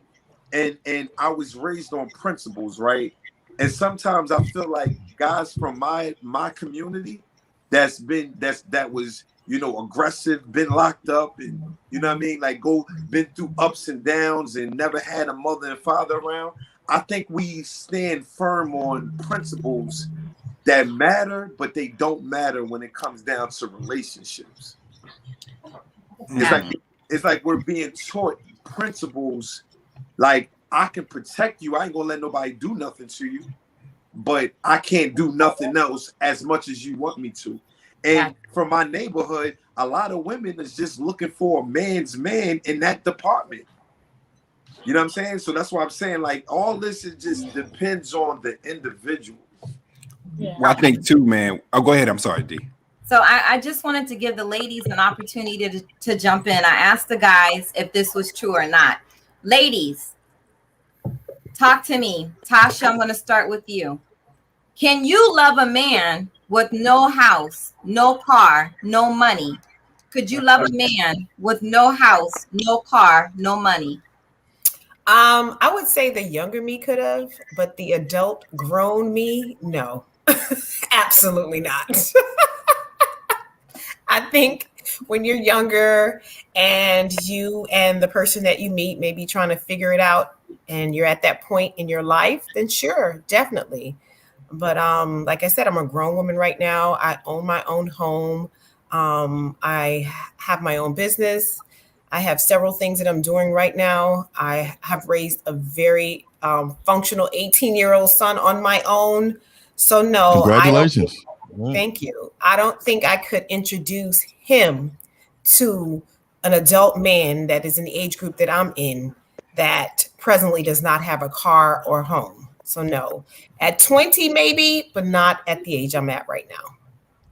Speaker 5: And I was raised on principles, right? And sometimes I feel like guys from my community that was, you know, aggressive, been locked up, and you know what I mean, like been through ups and downs and never had a mother and father around. I think we stand firm on principles that matter, but they don't matter when it comes down to relationships. It's like we're being taught principles like, I can protect you. I ain't gonna let nobody do nothing to you, but I can't do nothing else as much as you want me to. And from my neighborhood, a lot of women is just looking for a man's man in that department. You know what I'm saying? So that's why I'm saying, like, all this is just depends on the individual.
Speaker 6: Yeah. Well, I think too, man. Oh, go ahead. I'm sorry, D.
Speaker 1: So I just wanted to give the ladies an opportunity to jump in. I asked the guys if this was true or not. Ladies, talk to me. Tasha, I'm going to start with you. Can you love a man with no house, no car, no money? Could you love a man with no house, no car, no money?
Speaker 8: I would say the younger me could have, but the adult grown me, no. Absolutely not. I think when you're younger and you and the person that you meet may be trying to figure it out and you're at that point in your life, then sure, definitely. But like I said, I'm a grown woman right now. I own my own home. I have my own business. I have several things that I'm doing right now. I have raised a very functional 18-year-old son on my own. So no,
Speaker 7: congratulations.
Speaker 8: Thank you. I don't think I could introduce him to an adult man that is in the age group that I'm in that presently does not have a car or home. So no, at 20 maybe, but not at the age I'm at right now.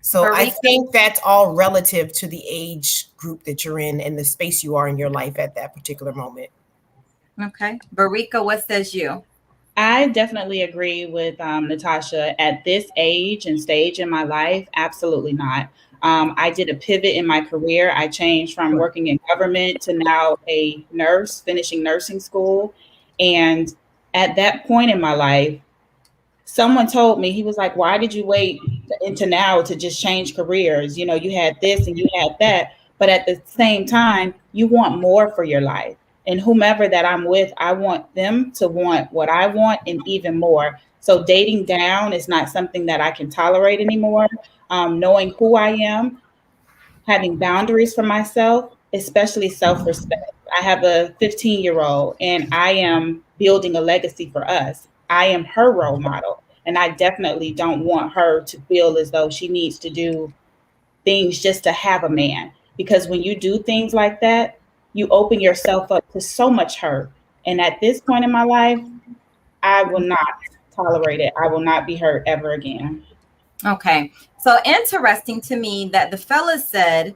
Speaker 8: So I think that's all relative to the age group that you're in and the space you are in your life at that particular moment.
Speaker 1: Okay. Marika, what says you?
Speaker 4: I definitely agree with Natasha. At this age and stage in my life, absolutely not. I did a pivot in my career. I changed from working in government to now a nurse, finishing nursing school. And at that point in my life, someone told me, he was like, why did you wait into now to just change careers? You know, you had this and you had that, but at the same time, you want more for your life. And whomever that I'm with, I want them to want what I want and even more. So dating down is not something that I can tolerate anymore. Knowing who I am, having boundaries for myself, especially self-respect. I have a 15-year-old and I am building a legacy for us. I am her role model. And I definitely don't want her to feel as though she needs to do things just to have a man. Because when you do things like that, you open yourself up to so much hurt. And at this point in my life, I will not tolerate it. I will not be hurt ever again.
Speaker 1: Okay. So interesting to me that the fellas said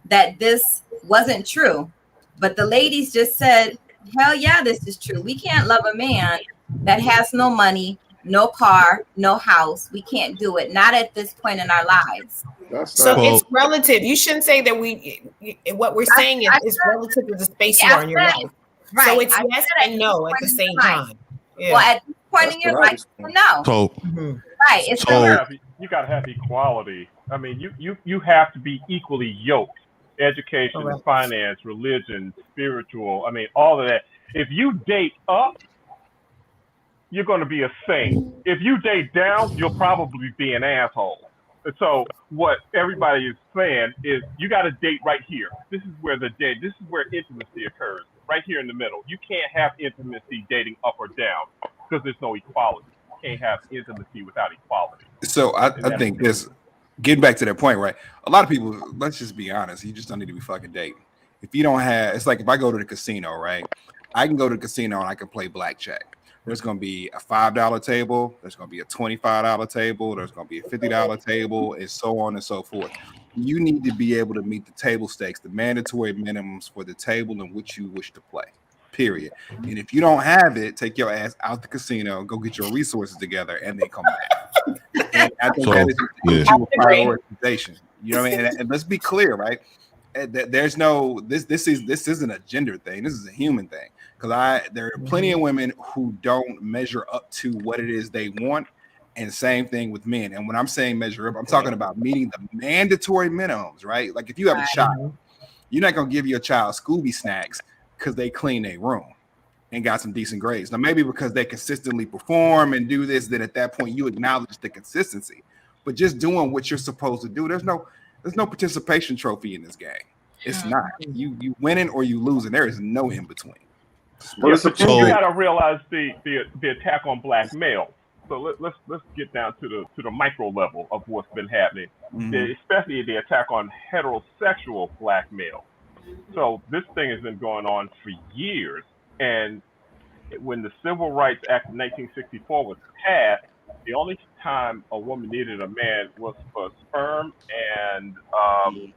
Speaker 1: that this wasn't true, but the ladies just said, hell yeah, this is true. We can't love a man that has no money, no car, no house. We can't do it. Not at this point in our lives.
Speaker 8: So it's relative. You shouldn't say that what we're saying is relative to the space you are in your life. Right. So it's yes and no at the same time. Yeah. Well, at this point in your life, no.
Speaker 7: So,
Speaker 1: right. It's
Speaker 3: you got to have equality. I mean, you have to be equally yoked. Education, finance, religion, spiritual. I mean, all of that. If you date up, you're going to be a saint. If you date down, you'll probably be an asshole. And so what everybody is saying is you got to date right here. This is where intimacy occurs, right here in the middle. You can't have intimacy dating up or down because there's no equality. You can't have intimacy without equality.
Speaker 6: So I think this, getting back to that point, right? A lot of people, let's just be honest, you just don't need to be fucking dating. If you don't have, it's like if I go to the casino, right? I can go to the casino and I can play blackjack. There's going to be a $5 table. There's going to be a $25 table. There's going to be a $50 table, and so on and so forth. You need to be able to meet the table stakes, the mandatory minimums for the table in which you wish to play, period. And if you don't have it, take your ass out the casino, go get your resources together, and then come back. And I think that is a prioritization. You know what I mean? And let's be clear, right? There's no this isn't a gender thing. This is a human thing. Because there are plenty of women who don't measure up to what it is they want, and same thing with men. And when I'm saying measure up, I'm talking about meeting the mandatory minimums, right? Like if you have a child, you're not gonna give your child Scooby snacks because they clean their room and got some decent grades. Now maybe because they consistently perform and do this, then at that point you acknowledge the consistency. But just doing what you're supposed to do, there's no participation trophy in this game. It's not. You winning or you losing. There is no in between.
Speaker 3: You got to realize the attack on black males. So let's get down to the micro level of what's been happening, especially the attack on heterosexual black males. So this thing has been going on for years, and when the Civil Rights Act of 1964 was passed, the only time a woman needed a man was for sperm and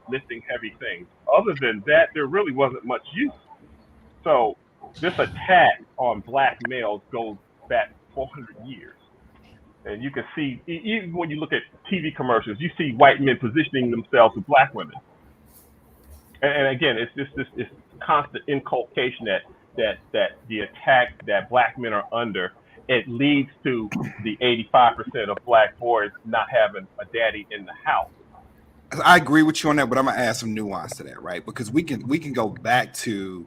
Speaker 3: lifting heavy things. Other than that, there really wasn't much use. So this attack on black males goes back 400 years. And you can see, even when you look at TV commercials, you see white men positioning themselves with black women. And again, it's this constant inculcation that the attack that black men are under, it leads to the 85% of black boys not having a daddy in the house.
Speaker 6: I agree with you on that, but I'm gonna add some nuance to that, right? Because we can go back to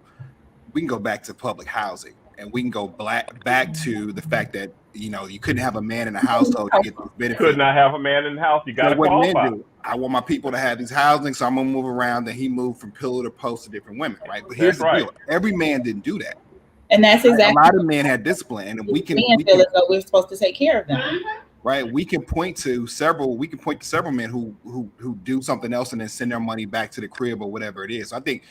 Speaker 6: public housing, and we can go back to the fact that you couldn't have a man in the household to get those benefits.
Speaker 3: Could not have a man in the house. You got to qualify.
Speaker 6: I want my people to have these housing, so I'm gonna move around. Then he moved from pillar to post to different women, right? But here's the deal: every man didn't do that.
Speaker 4: And that's exactly
Speaker 6: a lot of men had discipline, and we can
Speaker 4: feel as though we're supposed to take care of them.
Speaker 6: Right, we can point to several men who do something else and then send their money back to the crib or whatever it is. So I think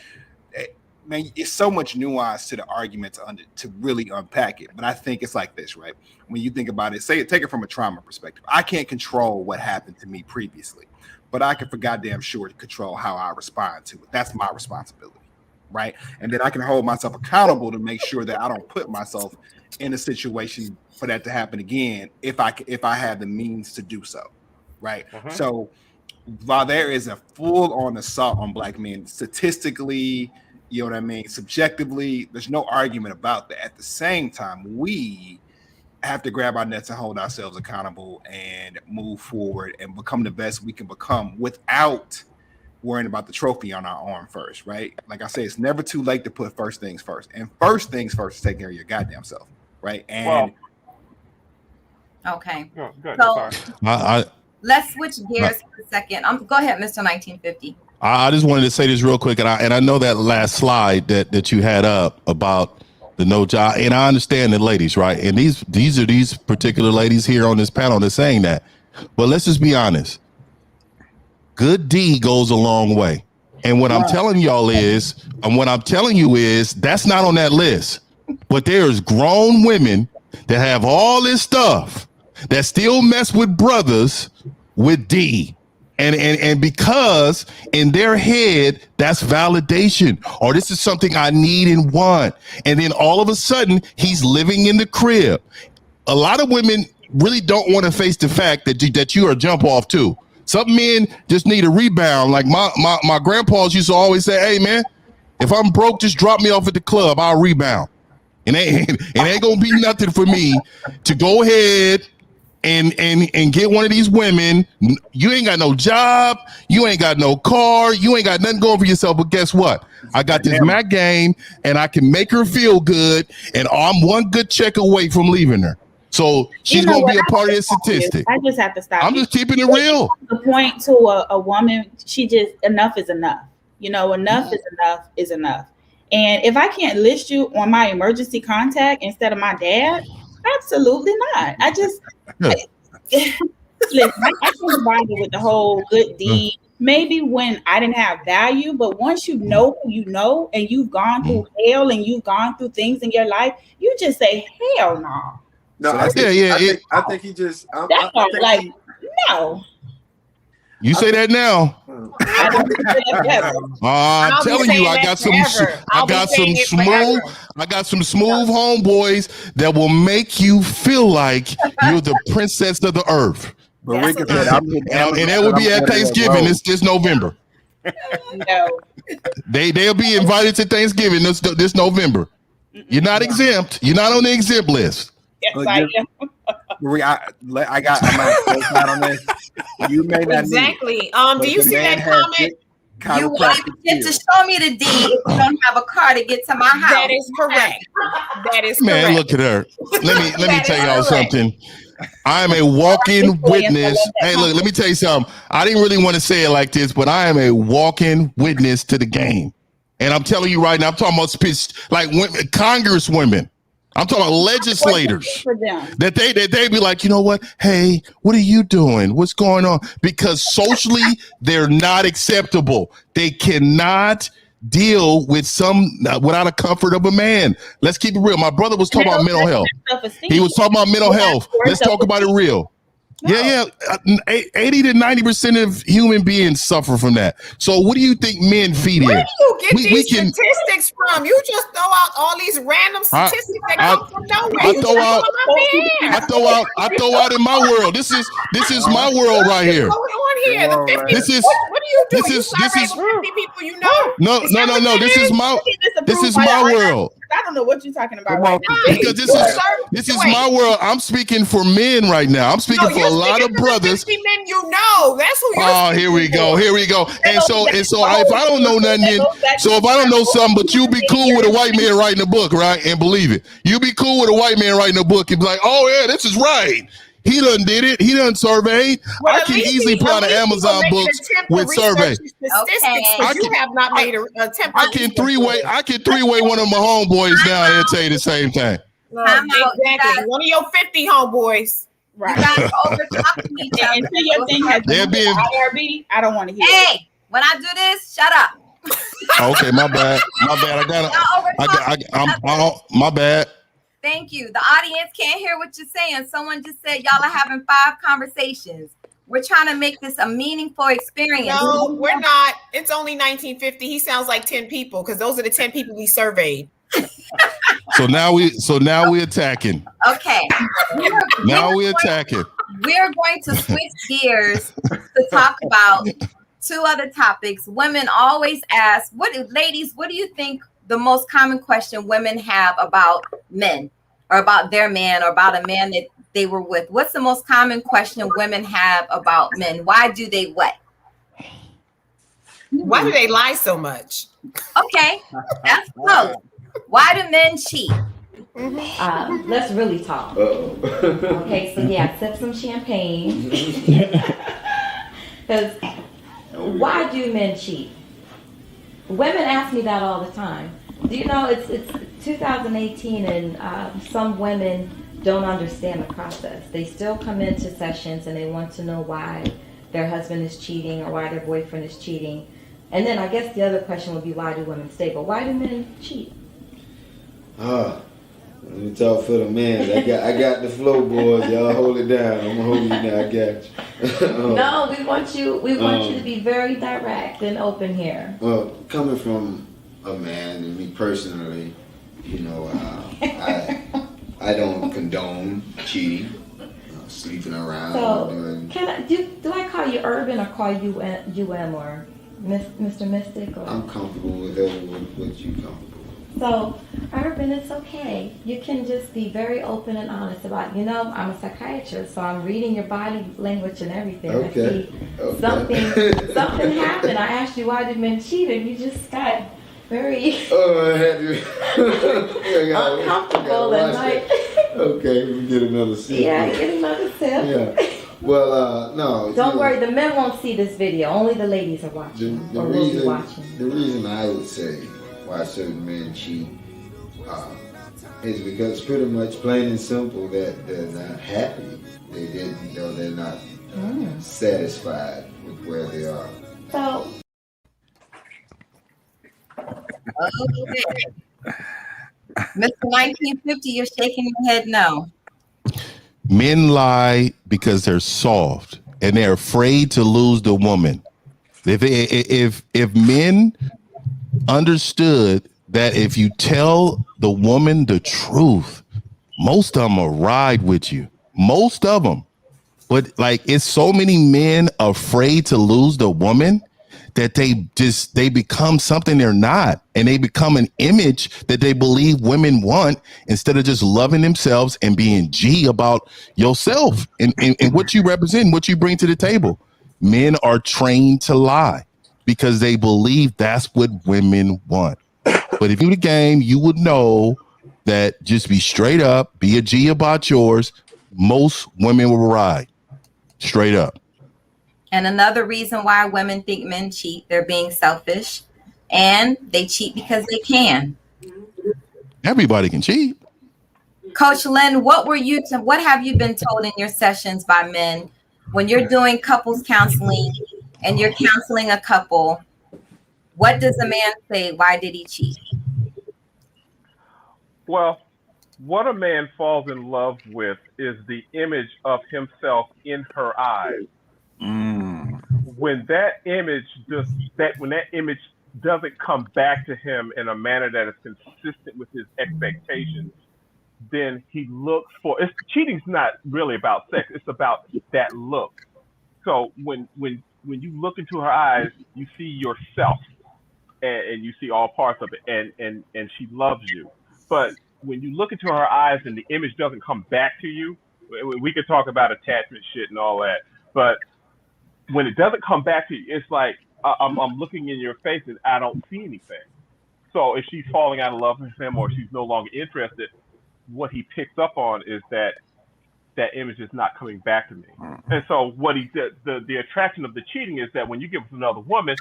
Speaker 6: man, it's so much nuance to the argument to really unpack it. But I think it's like this, right? When you think about it, take it from a trauma perspective. I can't control what happened to me previously, but I can for goddamn sure control how I respond to it. That's my responsibility, right? And then I can hold myself accountable to make sure that I don't put myself in a situation for that to happen again if I have the means to do so, right? So while there is a full-on assault on Black men, statistically, you know what I mean, subjectively, there's no argument about that. At the same time, we have to grab our nets and hold ourselves accountable and move forward and become the best we can become without worrying about the trophy on our arm first, right? Like I say, it's never too late to put first things first. And first things first is taking care of your goddamn self, right? And
Speaker 1: okay.
Speaker 3: Good.
Speaker 1: So let's switch gears for a second. Go ahead, Mr. 1950.
Speaker 7: I just wanted to say this real quick, and I know that last slide that you had up about the no job, and I understand the ladies, right? And these are these particular ladies here on this panel that's saying that. But let's just be honest. Good deed goes a long way. And what I'm telling y'all is, that's not on that list. But there's grown women that have all this stuff that still mess with brothers with D. And because in their head, that's validation, or this is something I need and want. And then all of a sudden, he's living in the crib. A lot of women really don't want to face the fact that you are a jump off too. Some men just need a rebound. Like my grandpas used to always say, hey man, if I'm broke, just drop me off at the club, I'll rebound. And it ain't gonna be nothing for me to go ahead and get one of these women. You ain't got no job, you ain't got no car, you ain't got nothing going for yourself. But guess what? I got this Mac game and I can make her feel good, and I'm one good check away from leaving her. So she's gonna be a part of this statistic.
Speaker 4: I just have to stop.
Speaker 7: I'm just keeping it real.
Speaker 4: The point to a woman, she just enough is enough. You know, enough is enough. And if I can't list you on my emergency contact instead of my dad, absolutely not. I just listen. I can't bother with the whole good deed. Maybe when I didn't have value, but once you know who you know, and you've gone through hell and you've gone through things in your life, you just say hell no.
Speaker 5: No,
Speaker 6: So
Speaker 5: I think he just.
Speaker 4: No.
Speaker 7: You say that now. I'm telling you, I got some smooth homeboys that will make you feel like you're the princess of the earth.
Speaker 6: Marika said,
Speaker 7: and that will be at Thanksgiving this November.
Speaker 4: No.
Speaker 7: They'll be invited to Thanksgiving this November. You're not exempt. You're not on the exempt list.
Speaker 4: Yes, I am.
Speaker 6: I might on this. You may not
Speaker 8: exactly. Do you see that comment?
Speaker 1: You won't even get to show me the deed if you don't have a car to get to my house.
Speaker 8: That is correct. That is correct.
Speaker 7: Man, look at her. Let me tell y'all something. I am a walking witness. Hey, look, let me tell you something. I didn't really want to say it like this, but I am a walking witness to the game. And I'm telling you right now, I'm talking about like congresswomen. I'm talking about legislators that they be like, you know what? Hey, what are you doing? What's going on? Because socially, they're not acceptable. They cannot deal with without a comfort of a man. Let's keep it real. My brother was talking about mental health. He was talking about mental health. Let's talk about it real. No. Yeah. 80 to 90% of human beings suffer from that. So what do you think men feed in?
Speaker 8: Where do you get these statistics from? You just throw out all these random statistics that come from nowhere. I
Speaker 7: throw out in my world. This is my world right here.
Speaker 8: What's going on here? The 50, what do you do? You survey 50 people you know?
Speaker 7: No. This is my world.
Speaker 4: I don't know what you're talking about right now.
Speaker 7: Because this is my world. I'm speaking for men right now. I'm speaking for a lot of brothers.
Speaker 8: 50 men you know. That's who you're
Speaker 7: Oh, here we go. And so if I don't know nothing, so if I don't know something, but you be cool with a white man writing a book, right? And believe it. You be cool with a white man writing a book and be like, oh yeah, this is right. He done did it. He done surveyed.
Speaker 8: Well,
Speaker 7: I can easily put out an Amazon books with survey.
Speaker 8: You have not made an attempt.
Speaker 7: I can three-way one of my homeboys now and tell you the same thing.
Speaker 8: Exactly. One of your 50 homeboys.
Speaker 4: Right. Until your thing has been IRB, I don't want to hear it.
Speaker 1: Hey, when I do this, shut up.
Speaker 7: Okay, my bad. My bad. My bad.
Speaker 1: Thank you. The audience can't hear what you're saying. Someone just said y'all are having 5 conversations. We're trying to make this a meaningful experience.
Speaker 8: No, we're not. It's only 1950. He sounds like 10 people because those are the 10 people we surveyed.
Speaker 7: So now we're attacking.
Speaker 1: Okay.
Speaker 7: We're attacking.
Speaker 1: We're going to switch gears to talk about 2 other topics. Women always ask, ladies, what do you think the most common question women have about men or about their man or about a man that they were with? What's the most common question women have about men? Why do they what?
Speaker 8: Why do they lie so much?
Speaker 1: Okay, that's close. Why do men cheat?
Speaker 9: Let's really talk. Okay, so yeah, sip some champagne. Because why do men cheat? Women ask me that all the time. Do you know it's 2018 and some women don't understand the process. They still come into sessions and they want to know why their husband is cheating or why their boyfriend is cheating. And then I guess the other question would be, why do women stay? But why do men cheat?
Speaker 10: Let me talk for the man. I got the flow, boys. Y'all hold it down. I'm gonna hold you now. I got you.
Speaker 9: No, we want you to be very direct and open here.
Speaker 10: Well, coming from a man and me personally, you know, I don't condone cheating, sleeping around.
Speaker 9: So do I call you Urban or call you UM or Mr. Mystic? Or?
Speaker 10: I'm comfortable with what you comfortable.
Speaker 9: So, Urban, it's okay. You can just be very open and honest about, I'm a psychiatrist, so I'm reading your body language and everything.
Speaker 10: Okay.
Speaker 9: Something happened. I asked you why did men cheat, and you just got very uncomfortable and like.
Speaker 10: Okay, we get another sip.
Speaker 9: Yeah, get another sip.
Speaker 10: Yeah. Well, no.
Speaker 9: Don't worry, the men won't see this video. Only the ladies are watching.
Speaker 10: The reason I would say why certain men cheat is because pretty much plain and simple that they're not happy. They're not satisfied with where they are.
Speaker 9: So.
Speaker 1: Okay. Mr. 1950, you're shaking your head no.
Speaker 7: Men lie because they're soft and they're afraid to lose the woman. If men understood that if you tell the woman the truth, most of them will ride with you. Most of them. But like, it's so many men afraid to lose the woman that they become something they're not, and they become an image that they believe women want instead of just loving themselves and being G about yourself and what you represent, what you bring to the table. Men are trained to lie because they believe that's what women want. But if you the game, you would know that just be straight up, be a G about yours. Most women will ride straight up.
Speaker 1: And another reason why women think men cheat, they're being selfish, and they cheat because they can.
Speaker 7: Everybody can cheat.
Speaker 1: Coach Lynn, what have you been told in your sessions by men when you're doing couples counseling and you're counseling a couple? What does a man say? Why did he cheat?
Speaker 3: Well, what a man falls in love with is the image of himself in her eyes. When that image doesn't come back to him in a manner that is consistent with his expectations, then he looks for. Cheating's not really about sex; it's about that look. So when you look into her eyes, you see yourself, and you see all parts of it, and she loves you. But when you look into her eyes and the image doesn't come back to you, we could talk about attachment shit and all that, but when it doesn't come back to you, it's like I'm looking in your face and I don't see anything. So if she's falling out of love with him or she's no longer interested, what he picks up on is that image is not coming back to me. And so what the attraction of the cheating is that when you get with another woman,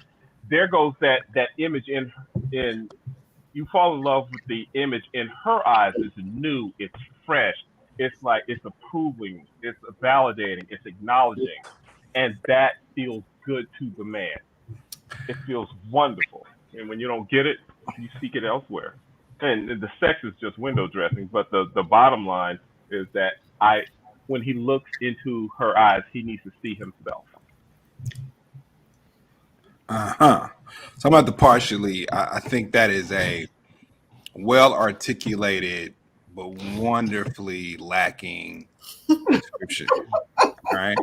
Speaker 3: there goes that image in you fall in love with the image in her eyes. It's new, it's fresh, it's like it's approving, it's validating, it's acknowledging. And that feels good to the man. It feels wonderful. And when you don't get it, you seek it elsewhere. And the sex is just window dressing. But the bottom line is that when he looks into her eyes, he needs to see himself.
Speaker 6: So I'm about to partially. I think that is a well articulated but wonderfully lacking description. Right.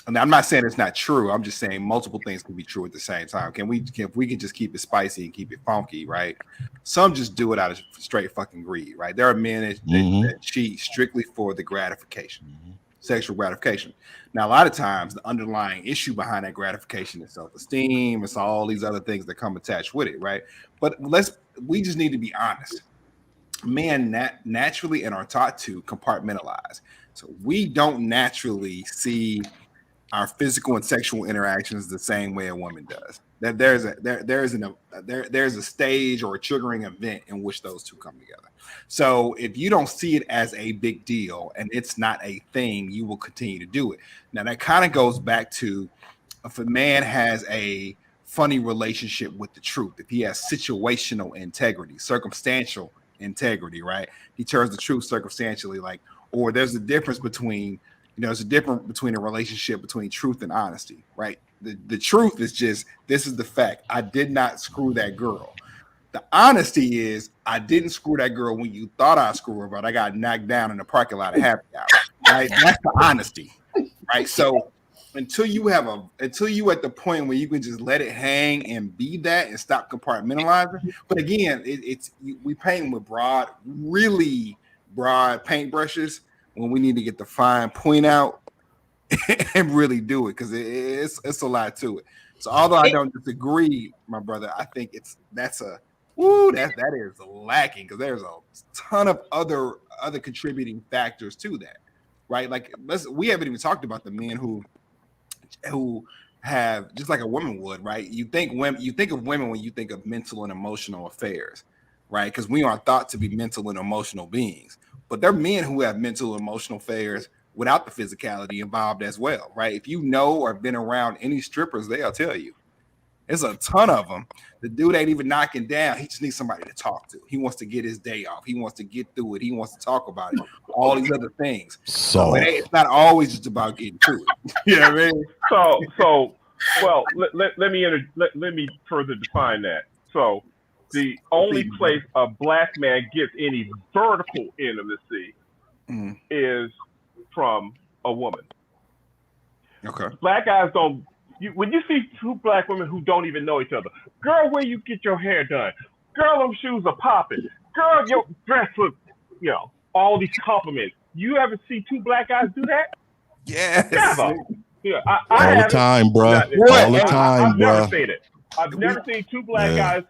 Speaker 6: And I'm not saying it's not true. I'm just saying multiple things can be true at the same time. If we can just keep it spicy and keep it funky, right? Some just do it out of straight fucking greed, right? There are men that cheat strictly for the gratification, sexual gratification. Now, a lot of times the underlying issue behind that gratification is self-esteem. It's all these other things that come attached with it, right? But we just need to be honest. Men naturally and are taught to compartmentalize. So we don't naturally see our physical and sexual interactions the same way a woman does. That there's a stage or a triggering event in which those two come together. So if you don't see it as a big deal and it's not a thing, you will continue to do it. Now that kind of goes back to if a man has a funny relationship with the truth, if he has situational integrity, circumstantial integrity, right? He turns the truth circumstantially, or there's a difference between a relationship between truth and honesty, right? The truth is just, this is the fact. I did not screw that girl. The honesty is, I didn't screw that girl when you thought I screwed her, but I got knocked down in the parking lot of happy hour, right? That's the honesty, right? So until you at the point where you can just let it hang and be that and stop compartmentalizing. But again, we paint with really broad paintbrushes when we need to get the fine point out and really do it, because it's a lot to it. So although I don't disagree, my brother, I think that is lacking, because there's a ton of other contributing factors to that, right? Like we haven't even talked about the men who have, just like a woman would, right? You think of women when you think of mental and emotional affairs, right? Because we are thought to be mental and emotional beings. But there are men who have mental and emotional affairs without the physicality involved as well, right? If you know or been around any strippers, they'll tell you. There's a ton of them. The dude ain't even knocking down. He just needs somebody to talk to. He wants to get his day off. He wants to get through it. He wants to talk about it. All these other things. So it's not always just about getting to it. You know what I mean?
Speaker 3: So well, let me further define that. So the only place a black man gets any vertical intimacy is from a woman.
Speaker 6: Okay.
Speaker 3: Black guys don't. When you see two black women who don't even know each other, girl, where you get your hair done? Girl, them shoes are popping. Girl, your dress looks, all these compliments. You ever see two black guys do that?
Speaker 6: Yes.
Speaker 3: Never. Yeah,
Speaker 7: all the time, bro. All the time,
Speaker 3: I've
Speaker 7: bro.
Speaker 3: never seen it. I've never seen two black guys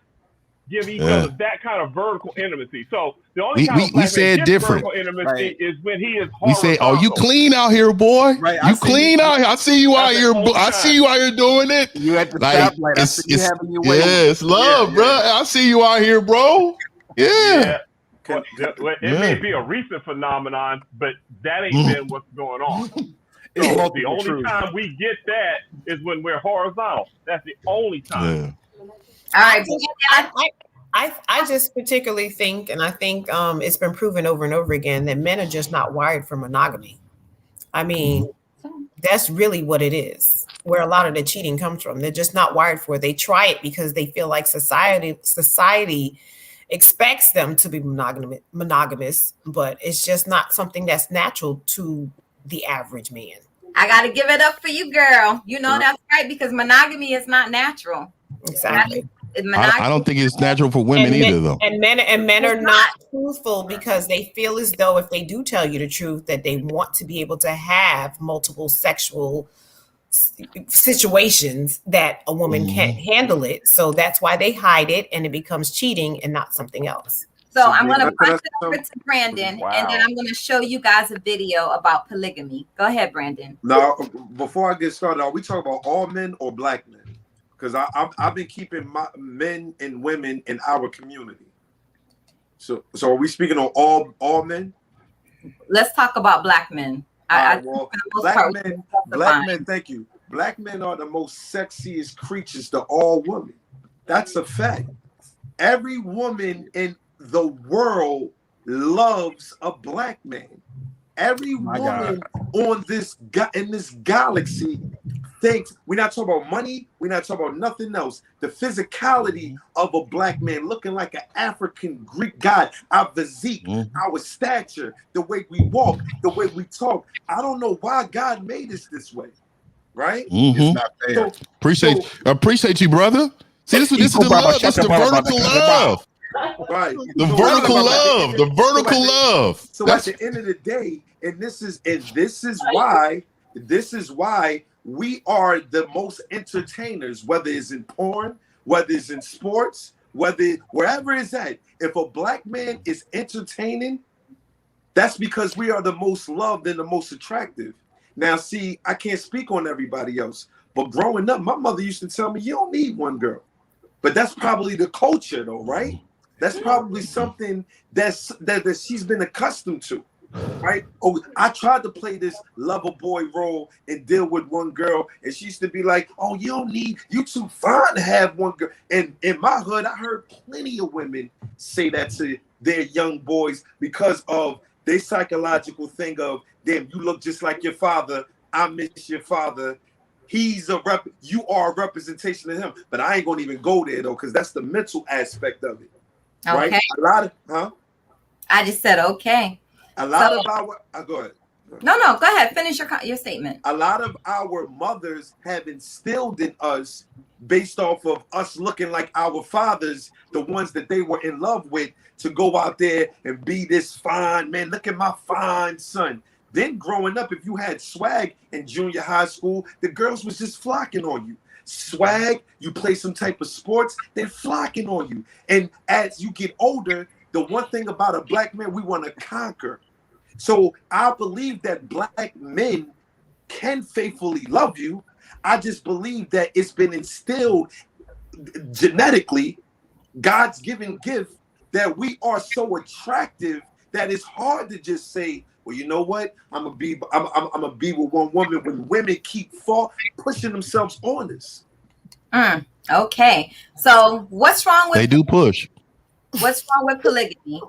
Speaker 3: give each other that kind of vertical intimacy. So the only time
Speaker 7: we said different.
Speaker 3: Vertical intimacy is when he is horizontal.
Speaker 7: We say, "Oh, you clean out here, boy.
Speaker 6: Right,
Speaker 7: you clean out here. I see you out here. I see you out here doing it.
Speaker 6: You at the stoplight. I see you having your way.
Speaker 7: It's love, bro. I see you out here, bro. Yeah.
Speaker 3: Well, it may be a recent phenomenon, but that ain't been what's going on. So the only time we get that is when we're horizontal. That's the only time.
Speaker 1: All right.
Speaker 8: I just particularly think, and I think it's been proven over and over again, that men are just not wired for monogamy. I mean, that's really what it is, where a lot of the cheating comes from. They're just not wired for it. They try it because they feel like society expects them to be monogamous, but it's just not something that's natural to the average man.
Speaker 1: I got to give it up for you, girl. You know that's right, because monogamy is not natural.
Speaker 8: Exactly.
Speaker 7: I don't think it's natural for women either, though.
Speaker 8: And men are not truthful because they feel as though if they do tell you the truth, that they want to be able to have multiple sexual situations, that a woman can't handle it. So that's why they hide it, and it becomes cheating and not something else.
Speaker 1: So I'm going to pass it over to Brandon, and then I'm going to show you guys a video about polygamy. Go ahead, Brandon.
Speaker 5: Now, before I get started, are we talking about all men or black men? Because I've been keeping my men and women in our community. So are we speaking on all men?
Speaker 1: Let's talk about black men.
Speaker 5: Black men, thank you. Black men are the most sexiest creatures to all women. That's a fact. Every woman in the world loves a black man. Every
Speaker 6: My God.
Speaker 5: woman on in this galaxy thinks, we're not talking about money, we're not talking about nothing else. The physicality of a black man looking like an African Greek god, our physique, our stature, the way we walk, the way we talk. I don't know why God made us this way, right?
Speaker 6: It's not fair.
Speaker 7: Appreciate you, brother. See, this is the love. This is the vertical love.
Speaker 5: Right.
Speaker 7: The vertical love. The vertical love.
Speaker 5: So at the end of the day, and this is why we are the most entertainers, whether it's in porn, whether it's in sports, wherever it's at. If a black man is entertaining, that's because we are the most loved and the most attractive. Now, see, I can't speak on everybody else, but growing up, my mother used to tell me, you don't need one girl. But that's probably the culture, though, right? That's probably something that she's been accustomed to, right? Oh, I tried to play this lover boy role and deal with one girl, and she used to be like, oh, you too fine to have one girl. And in my hood, I heard plenty of women say that to their young boys because of their psychological thing of, damn, you look just like your father. I miss your father. You are a representation of him. But I ain't gonna even go there though, because that's the mental aspect of it. Right?
Speaker 1: Okay.
Speaker 5: A lot of
Speaker 1: I just said okay.
Speaker 5: A lot of our go ahead.
Speaker 1: No, go ahead. Finish your statement.
Speaker 5: A lot of our mothers have instilled in us, based off of us looking like our fathers, the ones that they were in love with, to go out there and be this fine man. Look at my fine son. Then growing up, if you had swag in junior high school, the girls was just flocking on you. Swag, you play some type of sports, they're flocking on you. And as you get older, the one thing about a black man, we want to conquer. So I believe that black men can faithfully love you. I just believe that it's been instilled genetically, God's given gift, that we are so attractive that it's hard to just say, well, you know what? I'm gonna be with one woman when women keep pushing themselves on us.
Speaker 1: Okay. So what's wrong with
Speaker 7: they do push?
Speaker 1: What's wrong with polygamy?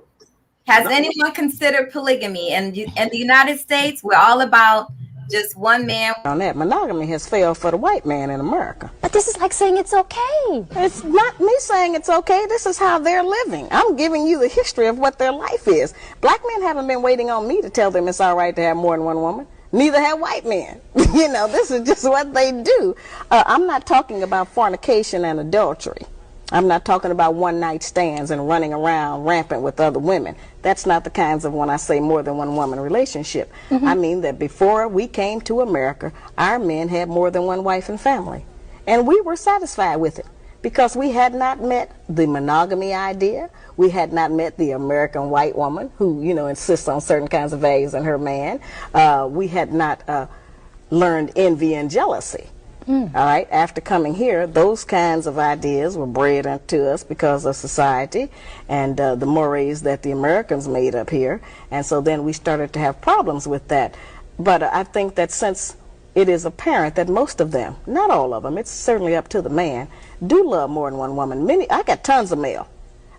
Speaker 1: Has anyone considered polygamy? And in the United States, we're all about just one man.
Speaker 11: On that, monogamy has failed for the white man in America.
Speaker 12: But this is like saying it's okay.
Speaker 11: It's not me saying it's okay. This is how they're living. I'm giving you the history of what their life is. Black men haven't been waiting on me to tell them it's all right to have more than one woman. Neither have white men. This is just what they do. I'm not talking about fornication and adultery. I'm not talking about one-night stands and running around rampant with other women. That's not the kinds of, when I say more than one woman relationship. I mean that before we came to America, our men had more than one wife and family. And we were satisfied with it because we had not met the monogamy idea. We had not met the American white woman who, insists on certain kinds of values in her man. We had not learned envy and jealousy. All right, after coming here, those kinds of ideas were bred into us because of society and the mores that the Americans made up here. And so then we started to have problems with that. But I think that since it is apparent that most of them, not all of them, it's certainly up to the man, do love more than one woman. I got tons of mail.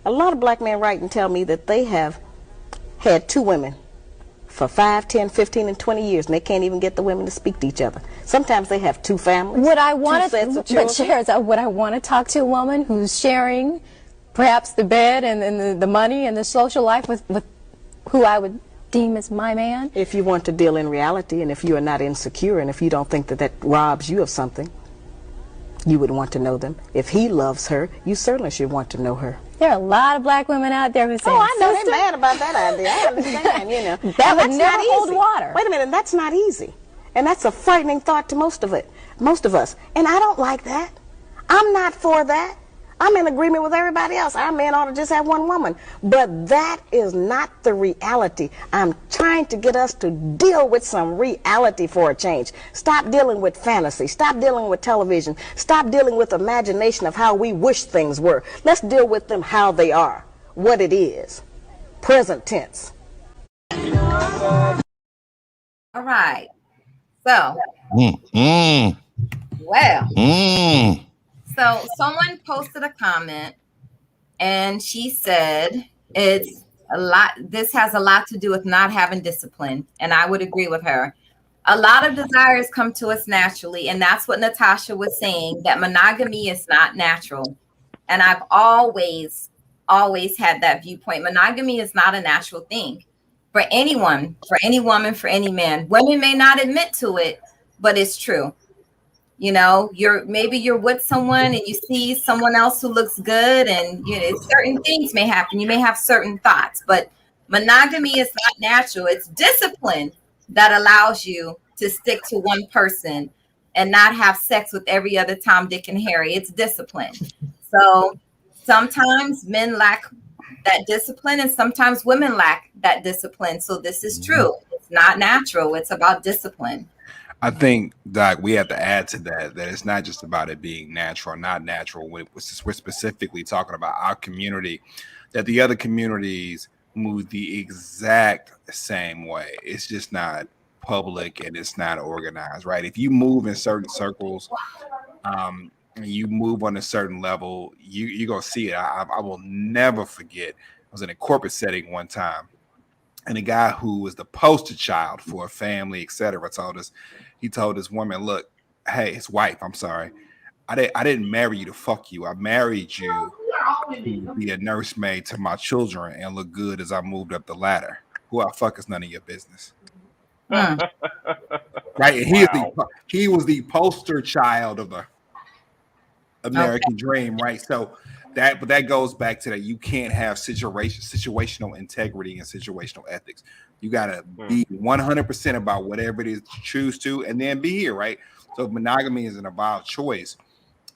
Speaker 11: A lot of black men write and tell me that they have had two women for 5, 10, 15, and 20 years, and they can't even get the women to speak to each other. Sometimes they have two families.
Speaker 12: Would I want to talk to a woman who's sharing perhaps the bed and the money and the social life with who I would deem as my man?
Speaker 11: If you want to deal in reality, and if you are not insecure, and if you don't think that robs you of something, you would want to know them. If he loves her, you certainly should want to know her.
Speaker 12: There are a lot of black women out there who say,
Speaker 11: oh, I know they're mad about that idea. I understand,
Speaker 12: That would never hold water.
Speaker 11: Wait a minute, that's not easy. And that's a frightening thought to most of us. And I don't like that. I'm not for that. I'm in agreement with everybody else. Our men ought to just have one woman. But that is not the reality. I'm trying to get us to deal with some reality for a change. Stop dealing with fantasy. Stop dealing with television. Stop dealing with imagination of how we wish things were. Let's deal with them how they are, what it is. Present tense.
Speaker 1: All right. So, well. So someone posted a comment and she said it's a lot. This has a lot to do with not having discipline. And I would agree with her. A lot of desires come to us naturally. And that's what Natasha was saying, that monogamy is not natural. And I've always had that viewpoint. Monogamy is not a natural thing for anyone, for any woman, for any man. Women may not admit to it, but it's true. You know, you're with someone and you see someone else who looks good, and you know, certain things may happen. You may have certain thoughts, but monogamy is not natural. It's discipline that allows you to stick to one person and not have sex with every other Tom, Dick, and Harry. It's discipline. So sometimes men lack that discipline and sometimes women lack that discipline. So this is true. It's not natural. It's about discipline.
Speaker 6: I think, Doc, we have to add to that it's not just about it being natural or not natural. We're specifically talking about our community, that the other communities move the exact same way. It's just not public and it's not organized, right? If you move in certain circles, and you move on a certain level, you're going to see it. I will never forget, I was in a corporate setting one time, and a guy who was the poster child for a family, etc., told this woman, look, hey, his wife, I'm sorry, I didn't marry you to fuck you. I married you to be a nursemaid to my children and look good as I moved up the ladder. Who I fuck is none of your business. Right? And he was the poster child of the American dream, right? So that goes back to that. You can't have situational integrity and situational ethics. You gotta be 100% about whatever it is you choose to, and then be here, right? So monogamy is an about choice.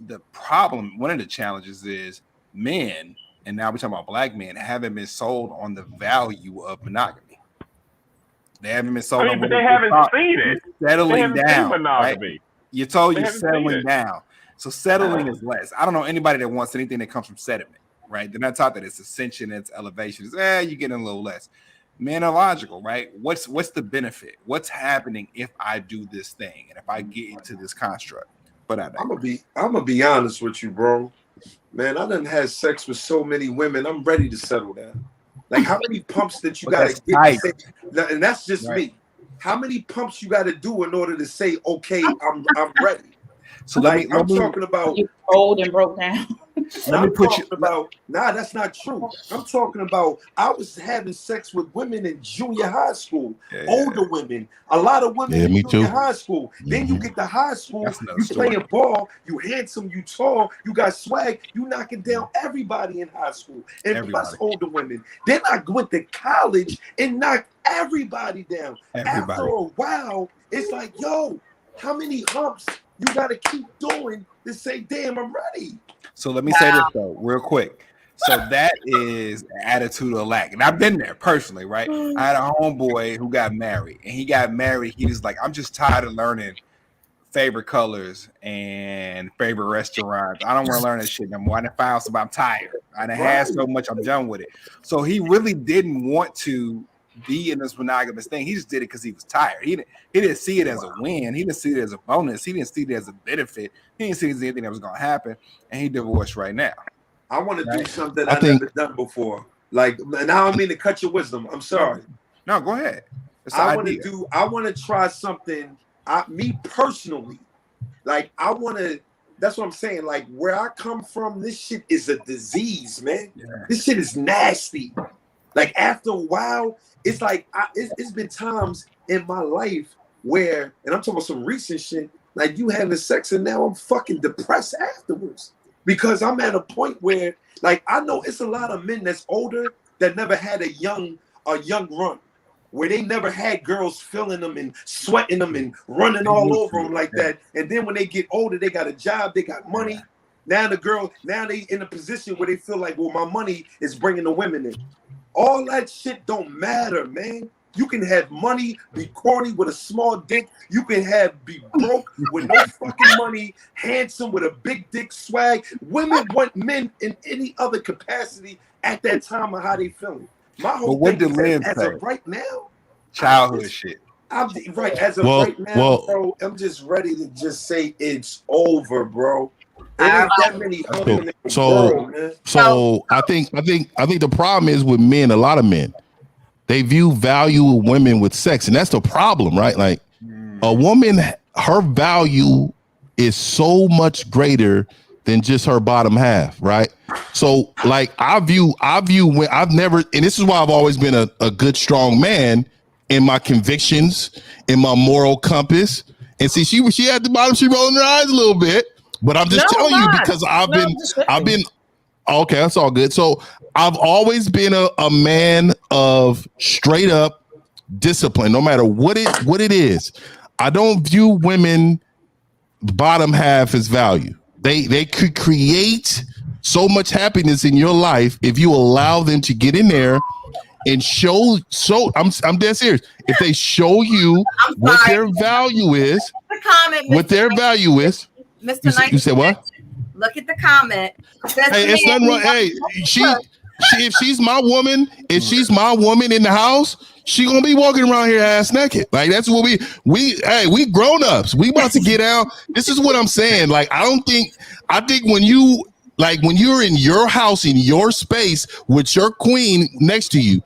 Speaker 6: The problem, one of the challenges is men, and now we're talking about black men, haven't been sold on the value of monogamy. They haven't been sold on,
Speaker 3: but they haven't seen it.
Speaker 6: Settling down,
Speaker 3: monogamy.
Speaker 6: Right? You're told you're settling down. So settling is less. I don't know anybody that wants anything that comes from settlement, right? They're not taught that it's ascension, it's elevation. It's, you're getting a little less. Men are logical, right? What's the benefit? What's happening if I do this thing and if I get into this construct? But I'm
Speaker 5: gonna be honest with you, bro. Man, I done had sex with so many women. I'm ready to settle down. Like, how many pumps that you gotta get to say, and that's just me. How many pumps you gotta do in order to say, okay, I'm ready?
Speaker 6: So
Speaker 5: I'm talking about
Speaker 4: you old and broke down.
Speaker 5: Nah, that's not true. I'm talking about I was having sex with women in junior high school, older women, a lot of women in junior high school. Then you get to high school, you playing ball, you handsome, you tall, you got swag, you knocking down everybody in high school, and plus older women. Then I went to college and knocked everybody down. After a while, it's like, yo, how many humps you gotta keep doing to say, damn, I'm ready?
Speaker 6: So let me say this though, real quick. So that is attitude of lack. And I've been there personally, right? I had a homeboy who got married, and he got married. He was like, I'm just tired of learning favorite colors and favorite restaurants. I don't want to learn that shit no more. I done found some, I'm tired. I done had so much, I'm done with it. So he really didn't want to be in this monogamous thing. He just did it because he was tired. He didn't see it as a win. He didn't see it as a bonus. He didn't see it as a benefit. He didn't see it as anything that was going to happen. And he divorced right now.
Speaker 5: I want to do something I've never done before. Like, and I don't mean to cut your wisdom. I'm sorry.
Speaker 6: No, go ahead.
Speaker 5: I want to try something. Me personally, like, that's what I'm saying. Like, where I come from, this shit is a disease, man. Yeah. This shit is nasty. Like, after a while, it's like, it's been times in my life where, and I'm talking about some recent shit, like you having sex and now I'm fucking depressed afterwards. Because I'm at a point where, like, I know it's a lot of men that's older that never had a young run, where they never had girls filling them and sweating them and running all over them like that. And then when they get older, they got a job, they got money. Now they in a position where they feel like, well, my money is bringing the women in. All that shit don't matter, man. You can have money, be corny with a small dick. You can be broke with no fucking money, handsome with a big dick swag. Women want men in any other capacity at that time of how they feeling. My whole
Speaker 6: what
Speaker 5: thing
Speaker 6: did Lynn
Speaker 5: as
Speaker 6: say?
Speaker 5: of right now,
Speaker 6: childhood shit.
Speaker 5: Right now, bro, I'm just ready to just say it's over, bro. It
Speaker 1: All
Speaker 5: ain't that
Speaker 1: right.
Speaker 5: many women in the
Speaker 7: So,
Speaker 5: world, man.
Speaker 7: so I think the problem is with men. A lot of men, they view value of women with sex, and that's the problem, right? Like a woman, her value is so much greater than just her bottom half, right? So, like I view when I've never, and this is why I've always been a good, strong man in my convictions, in my moral compass. And see, she at the bottom, she rolling her eyes a little bit, but I'm just telling you because I've been okay. That's all good. So I've always been a man of straight up discipline, no matter what it is. I don't view women bottom half as value. They could create so much happiness in your life if you allow them to get in there and show. So I'm dead serious. If they show you what their value is, what their value is.
Speaker 1: Mr.
Speaker 7: You said what?
Speaker 1: Look at the comment.
Speaker 7: Hey, it's nothing wrong. Hey, if she's my woman in the house, she gonna be walking around here ass naked. Like that's what we grown ups. We about to get out. This is what I'm saying. Like I think when you're in your house, in your space with your queen next to you,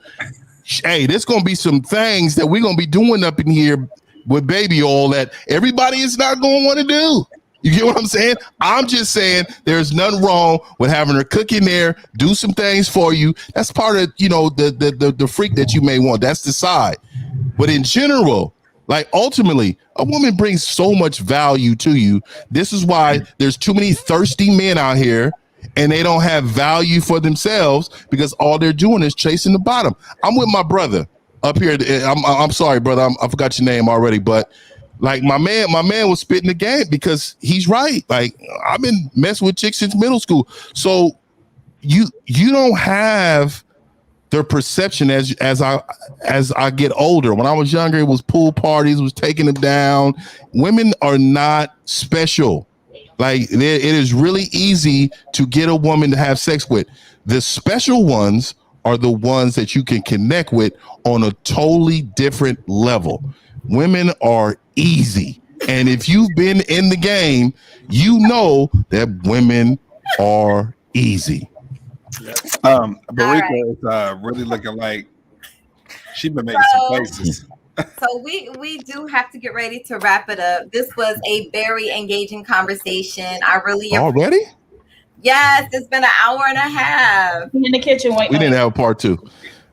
Speaker 7: hey, there's gonna be some things that we're gonna be doing up in here with baby oil that everybody is not gonna want to do. You get what I'm saying? I'm just saying there's nothing wrong with having her cook in there, do some things for you. That's part of, the freak that you may want. That's the side. But in general, like ultimately, a woman brings so much value to you. This is why there's too many thirsty men out here and they don't have value for themselves because all they're doing is chasing the bottom. I'm with my brother up here. I'm sorry, brother. I forgot your name already, but like my man was spitting the game because he's right. Like I've been messing with chicks since middle school. So you don't have the perception as I get older. When I was younger, it was pool parties, was taking them down. Women are not special. Like it is really easy to get a woman to have sex with. The special ones are the ones that you can connect with on a totally different level. Women are easy. And if you've been in the game, you know that women are easy.
Speaker 6: Marika is really looking like she's been making some faces.
Speaker 1: So we do have to get ready to wrap it up. This was a very engaging conversation. I really
Speaker 7: already.
Speaker 1: Yes, it's been an hour and a half.
Speaker 4: In the kitchen, wait.
Speaker 7: We didn't have a part two.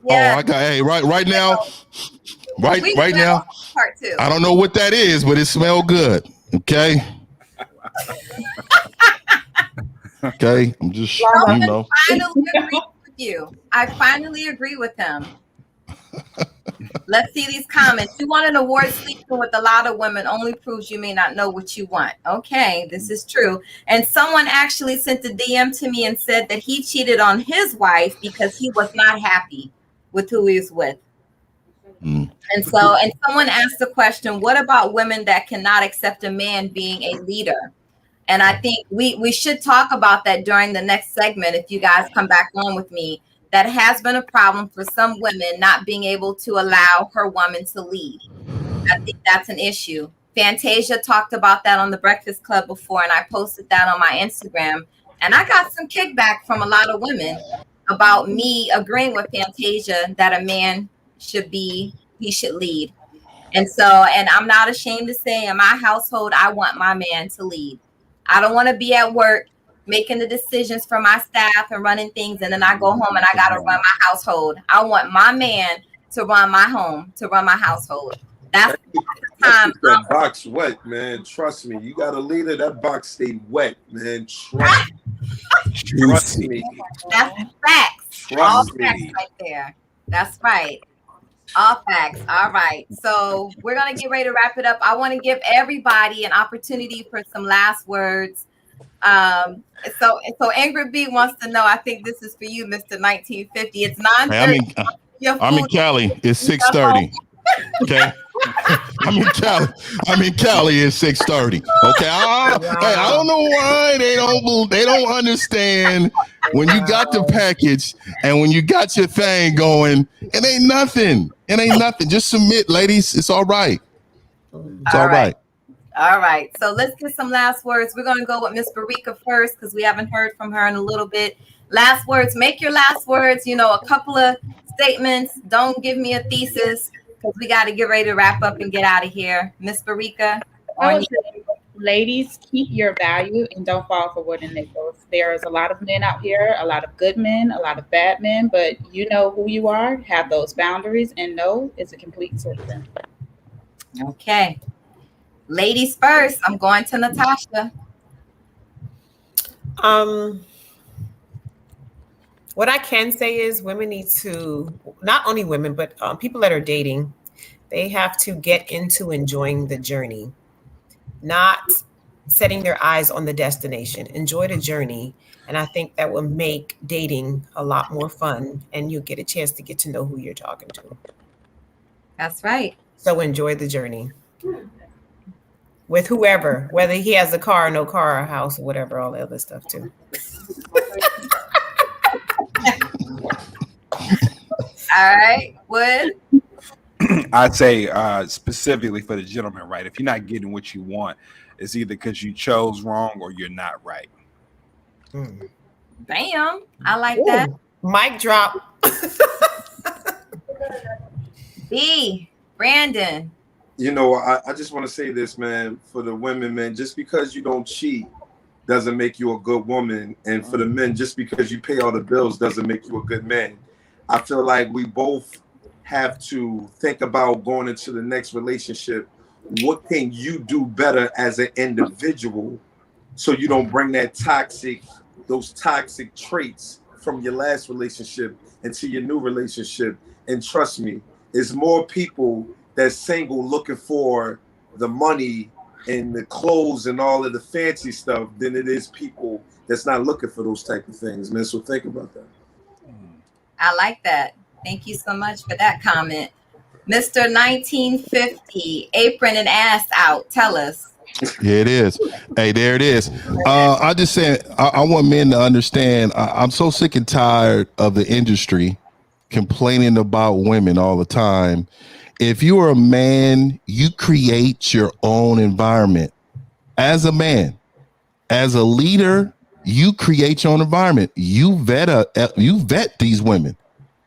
Speaker 7: Yeah. Oh, I got right now. Right now,
Speaker 1: part two.
Speaker 7: I don't know what that is, but it smells good. Okay. Okay. I'm just,
Speaker 1: I finally agree with him. Let's see these comments. You want an award sleeping with a lot of women only proves you may not know what you want. Okay, this is true. And someone actually sent a DM to me and said that he cheated on his wife because he was not happy with who he was with. And someone asked the question, what about women that cannot accept a man being a leader? And I think we should talk about that during the next segment if you guys come back on with me. That has been a problem for some women not being able to allow her woman to lead. I think that's an issue. Fantasia talked about that on the Breakfast Club before, and I posted that on my Instagram. And I got some kickback from a lot of women about me agreeing with Fantasia that a man should lead. And I'm not ashamed to say in my household, I want my man to lead. I don't want to be at work making the decisions for my staff and running things, and then I go home and I got to run my household. I want my man to run my home, to run my household. That's the time.
Speaker 5: That box wet, man. Trust me. You got a leader, that box stayed wet, man. Trust me.
Speaker 1: That's facts. All facts right there. That's right. All facts. All right. So we're going to get ready to wrap it up. I want to give everybody an opportunity for some last words. So Ingrid B wants to know, I think this is for you, Mr. 1950. It's 9:30.
Speaker 7: I'm in Cali. It's 6:30. Okay. I'm in Cali. It's 6:30. Okay. I don't know why they don't understand when you got the package and when you got your thing going. It ain't nothing. Just submit, ladies. It's all right. It's all right.
Speaker 1: All right. So let's get some last words. We're going to go with Miss Marika first because we haven't heard from her in a little bit. Last words. Make your last words. You know, a couple of statements. Don't give me a thesis because we got to get ready to wrap up and get out of here. Miss Marika,
Speaker 4: I
Speaker 1: on
Speaker 4: would
Speaker 1: you.
Speaker 4: say, ladies, keep your value and don't fall for wooden nickels. There's a lot of men out here, a lot of good men, a lot of bad men, but you know who you are, have those boundaries, and know it's a complete system.
Speaker 1: Okay. Ladies first. I'm going to Natasha.
Speaker 8: What I can say is women need to, not only women, but people that are dating, they have to get into enjoying the journey, not setting their eyes on the destination. Enjoy the journey. And I think that will make dating a lot more fun and you'll get a chance to get to know who you're talking to.
Speaker 1: That's right.
Speaker 8: So enjoy the journey with whoever, whether he has a car, no car, a house, or whatever, all the other stuff too.
Speaker 1: All right. Wood.
Speaker 6: I'd say specifically for the gentleman, right? If you're not getting what you want, it's either because you chose wrong or you're not right.
Speaker 1: Bam. I like that.
Speaker 8: Mic drop.
Speaker 1: B. Brandon.
Speaker 5: You know, I just want to say this, man, for the women, man, just because you don't cheat doesn't make you a good woman. And for the men, just because you pay all the bills doesn't make you a good man. I feel like we both have to think about going into the next relationship. What can you do better as an individual so you don't bring those toxic traits from your last relationship into your new relationship? And trust me, it's more people that's single looking for the money and the clothes and all of the fancy stuff than it is people that's not looking for those type of things, man. So think about that.
Speaker 1: I like that. Thank you so much for that comment. Mr. 1950, apron and ass out. Tell us.
Speaker 7: Yeah, it is. Hey, there it is. I just said I want men to understand. I'm so sick and tired of the industry complaining about women all the time. If you are a man, you create your own environment. As a man, as a leader, you create your own environment. You vet these women.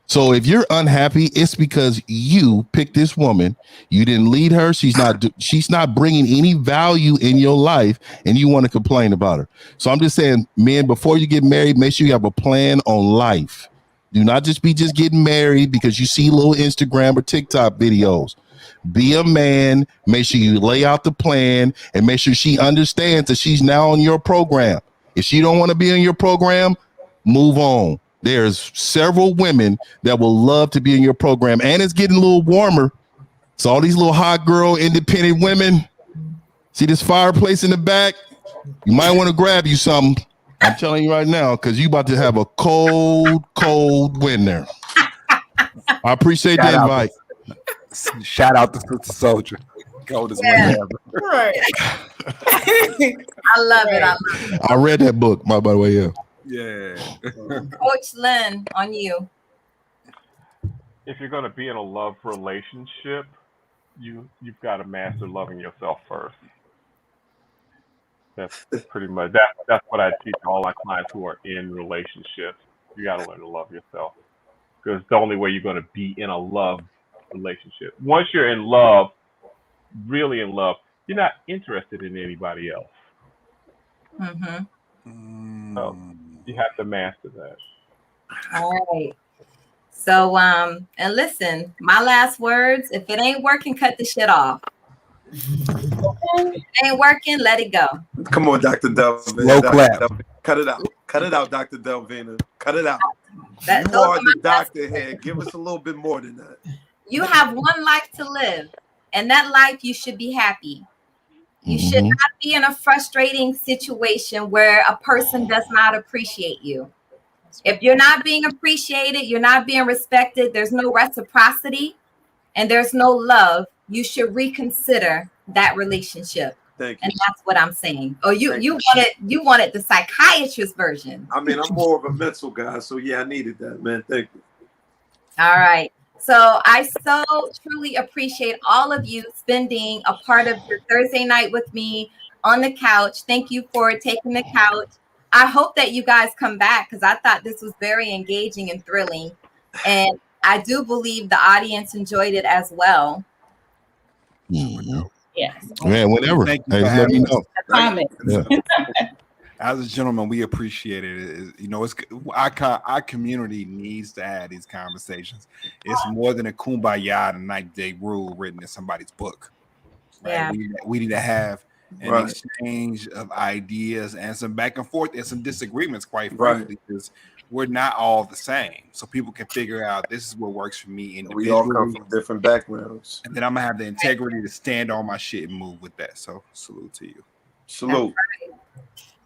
Speaker 7: So if you're unhappy, it's because you picked this woman. You didn't lead her. She's not bringing any value in your life, and you want to complain about her. So I'm just saying, men, before you get married, make sure you have a plan on life. Do not just getting married because you see little Instagram or TikTok videos. Be a man. Make sure you lay out the plan and make sure she understands that she's now on your program. If she don't want to be in your program, move on. There's several women that will love to be in your program, and it's getting a little warmer. So all these little hot girl, independent women, see this fireplace in the back? You might want to grab you something. I'm telling you right now, because you about to have a cold winter. I appreciate the invite.
Speaker 6: Shout out to Sister Soldier. Coldest winter ever.
Speaker 8: Right.
Speaker 1: I love it.
Speaker 7: I read that book, by the way.
Speaker 6: Yeah.
Speaker 1: Coach Lynn, on you.
Speaker 3: If you're going to be in a love relationship, you've got to master loving yourself first. That's pretty much that's what I teach all my clients who are in relationships. You got to learn to love yourself, because it's the only way you're going to be in a love relationship. Once you're in love, really in love, you're not interested in anybody else.
Speaker 1: Mm-hmm.
Speaker 3: So you have to master that.
Speaker 1: All right. So, and listen, my last words, if it ain't working, cut the shit off. If it ain't working, let it go.
Speaker 5: Come on, Dr. Delvina.
Speaker 6: Slow clap.
Speaker 5: Cut it out. Cut it out, Dr. Delvina. Cut it out. You
Speaker 1: Those
Speaker 5: are
Speaker 1: are
Speaker 5: the
Speaker 1: my
Speaker 5: doctor here. Give us a little bit more than that.
Speaker 1: You have one life to live, and that life you should be happy. You should not be in a frustrating situation where a person does not appreciate you. If you're not being appreciated, you're not being respected, there's no reciprocity, and there's no love, you should reconsider that relationship.
Speaker 5: Thank you.
Speaker 1: And that's what I'm saying. Oh, you wanted the psychiatrist version.
Speaker 5: I mean, I'm more of a mental guy, so yeah, I needed that, man. Thank you.
Speaker 1: All right. So I so truly appreciate all of you spending a part of your Thursday night with me on the couch. Thank you for taking the couch. I hope that you guys come back because I thought this was very engaging and thrilling. And I do believe the audience enjoyed it as well.
Speaker 7: Mhm.
Speaker 4: Yes.
Speaker 7: Man, whenever.
Speaker 6: Thank you
Speaker 7: Hey,
Speaker 6: for
Speaker 7: just let me
Speaker 6: having
Speaker 7: know.
Speaker 6: us.
Speaker 4: Comment.
Speaker 7: Yeah.
Speaker 6: As a gentleman, we appreciate it. You know, it's our community needs to have these conversations. It's more than a kumbaya and 90-day rule written in somebody's book, right?
Speaker 1: Yeah.
Speaker 6: We need to have an
Speaker 5: Right.
Speaker 6: exchange of ideas and some back and forth and some disagreements, quite
Speaker 5: Right.
Speaker 6: frankly, because we're not all the same. So people can figure out this is what works for me
Speaker 5: We all come
Speaker 6: individually,
Speaker 5: from different backgrounds.
Speaker 6: and then I'm gonna have the integrity to stand on my shit and move with that. So salute to you.
Speaker 5: Salute.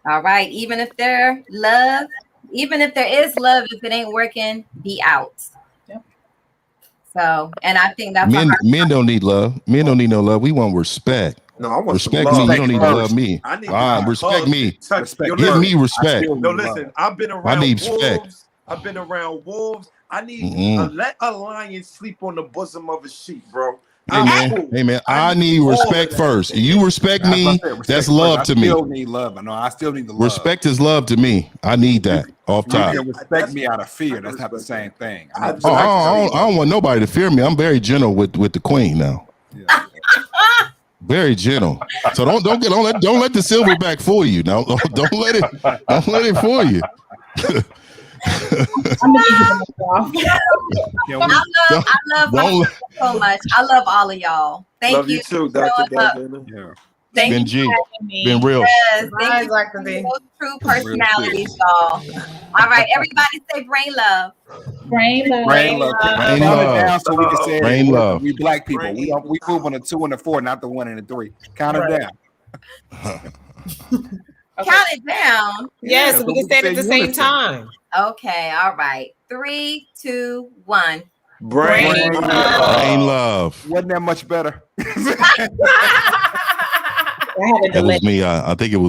Speaker 1: All right. Even if there is love, if it ain't working, be out.
Speaker 4: Yep.
Speaker 1: So, and I think that's
Speaker 7: Men don't need love. Men don't need no love. We want respect.
Speaker 5: No, I want
Speaker 7: Respect
Speaker 5: some love.
Speaker 7: me. You don't need to
Speaker 6: First.
Speaker 7: love me.
Speaker 5: I need
Speaker 7: Respect
Speaker 5: hugs
Speaker 7: me.
Speaker 5: and touch.
Speaker 6: Respect.
Speaker 5: Yo,
Speaker 7: Give
Speaker 5: listen,
Speaker 7: me respect.
Speaker 6: still
Speaker 5: No,
Speaker 6: need love.
Speaker 5: listen. I've been
Speaker 7: I
Speaker 5: around
Speaker 7: need respect.
Speaker 5: wolves. I've been around wolves. I need
Speaker 7: Mm-mm.
Speaker 5: let a lion sleep on the bosom of a sheep, bro.
Speaker 7: Hey
Speaker 5: I'm
Speaker 7: man,
Speaker 5: cool.
Speaker 7: hey man, I need
Speaker 5: all of
Speaker 7: respect
Speaker 5: that.
Speaker 7: first. You respect
Speaker 6: I was about
Speaker 7: me,
Speaker 6: to say, respect
Speaker 7: that's
Speaker 6: first.
Speaker 7: love
Speaker 6: I
Speaker 7: to me.
Speaker 6: still need love. I know I still need the love.
Speaker 7: Respect is love to me. I need that off
Speaker 6: You
Speaker 7: top.
Speaker 6: can respect
Speaker 5: That's-
Speaker 6: me out of
Speaker 5: I
Speaker 6: fear.
Speaker 5: can
Speaker 6: That's not the
Speaker 5: respect
Speaker 6: same thing.
Speaker 5: I-
Speaker 6: need
Speaker 7: Oh,
Speaker 5: but
Speaker 6: respect.
Speaker 7: I don't want nobody to fear me. I'm very gentle with the queen now.
Speaker 6: Yeah.
Speaker 7: Very gentle. So don't let the silverback fool you. No, don't let it fool you.
Speaker 4: I'm gonna leave it off.
Speaker 6: Can we,
Speaker 1: I love my
Speaker 7: Don't-
Speaker 1: sister so much. I love all of y'all. Thank
Speaker 5: Love you too,
Speaker 1: for
Speaker 5: Dr.
Speaker 1: showing up.
Speaker 5: Delvina.
Speaker 6: yeah.
Speaker 1: Thank
Speaker 7: Been
Speaker 1: you.
Speaker 7: G. Been real.
Speaker 1: Yes,
Speaker 8: Bye,
Speaker 1: thank you
Speaker 8: Dr.
Speaker 1: for
Speaker 8: D.
Speaker 1: those true personalities, y'all. All right, everybody say brain love.
Speaker 4: Brain love.
Speaker 6: Brain love.
Speaker 7: Brain
Speaker 6: Count it
Speaker 7: love.
Speaker 6: down so we can say it.
Speaker 7: Brain love.
Speaker 6: We black people.
Speaker 5: Brain
Speaker 6: We move on the 2 and the 4, not the 1 and the 3. Count it down.
Speaker 4: Okay.
Speaker 1: Count it down.
Speaker 8: Yes,
Speaker 6: Yeah,
Speaker 8: we can say it at the same
Speaker 6: unison.
Speaker 8: time.
Speaker 1: Okay, all right. 3, 2, 1.
Speaker 5: Brain
Speaker 7: Brain love.
Speaker 6: Wasn't that much better?
Speaker 8: I have a
Speaker 7: That
Speaker 8: delay.
Speaker 7: was me. I think it was.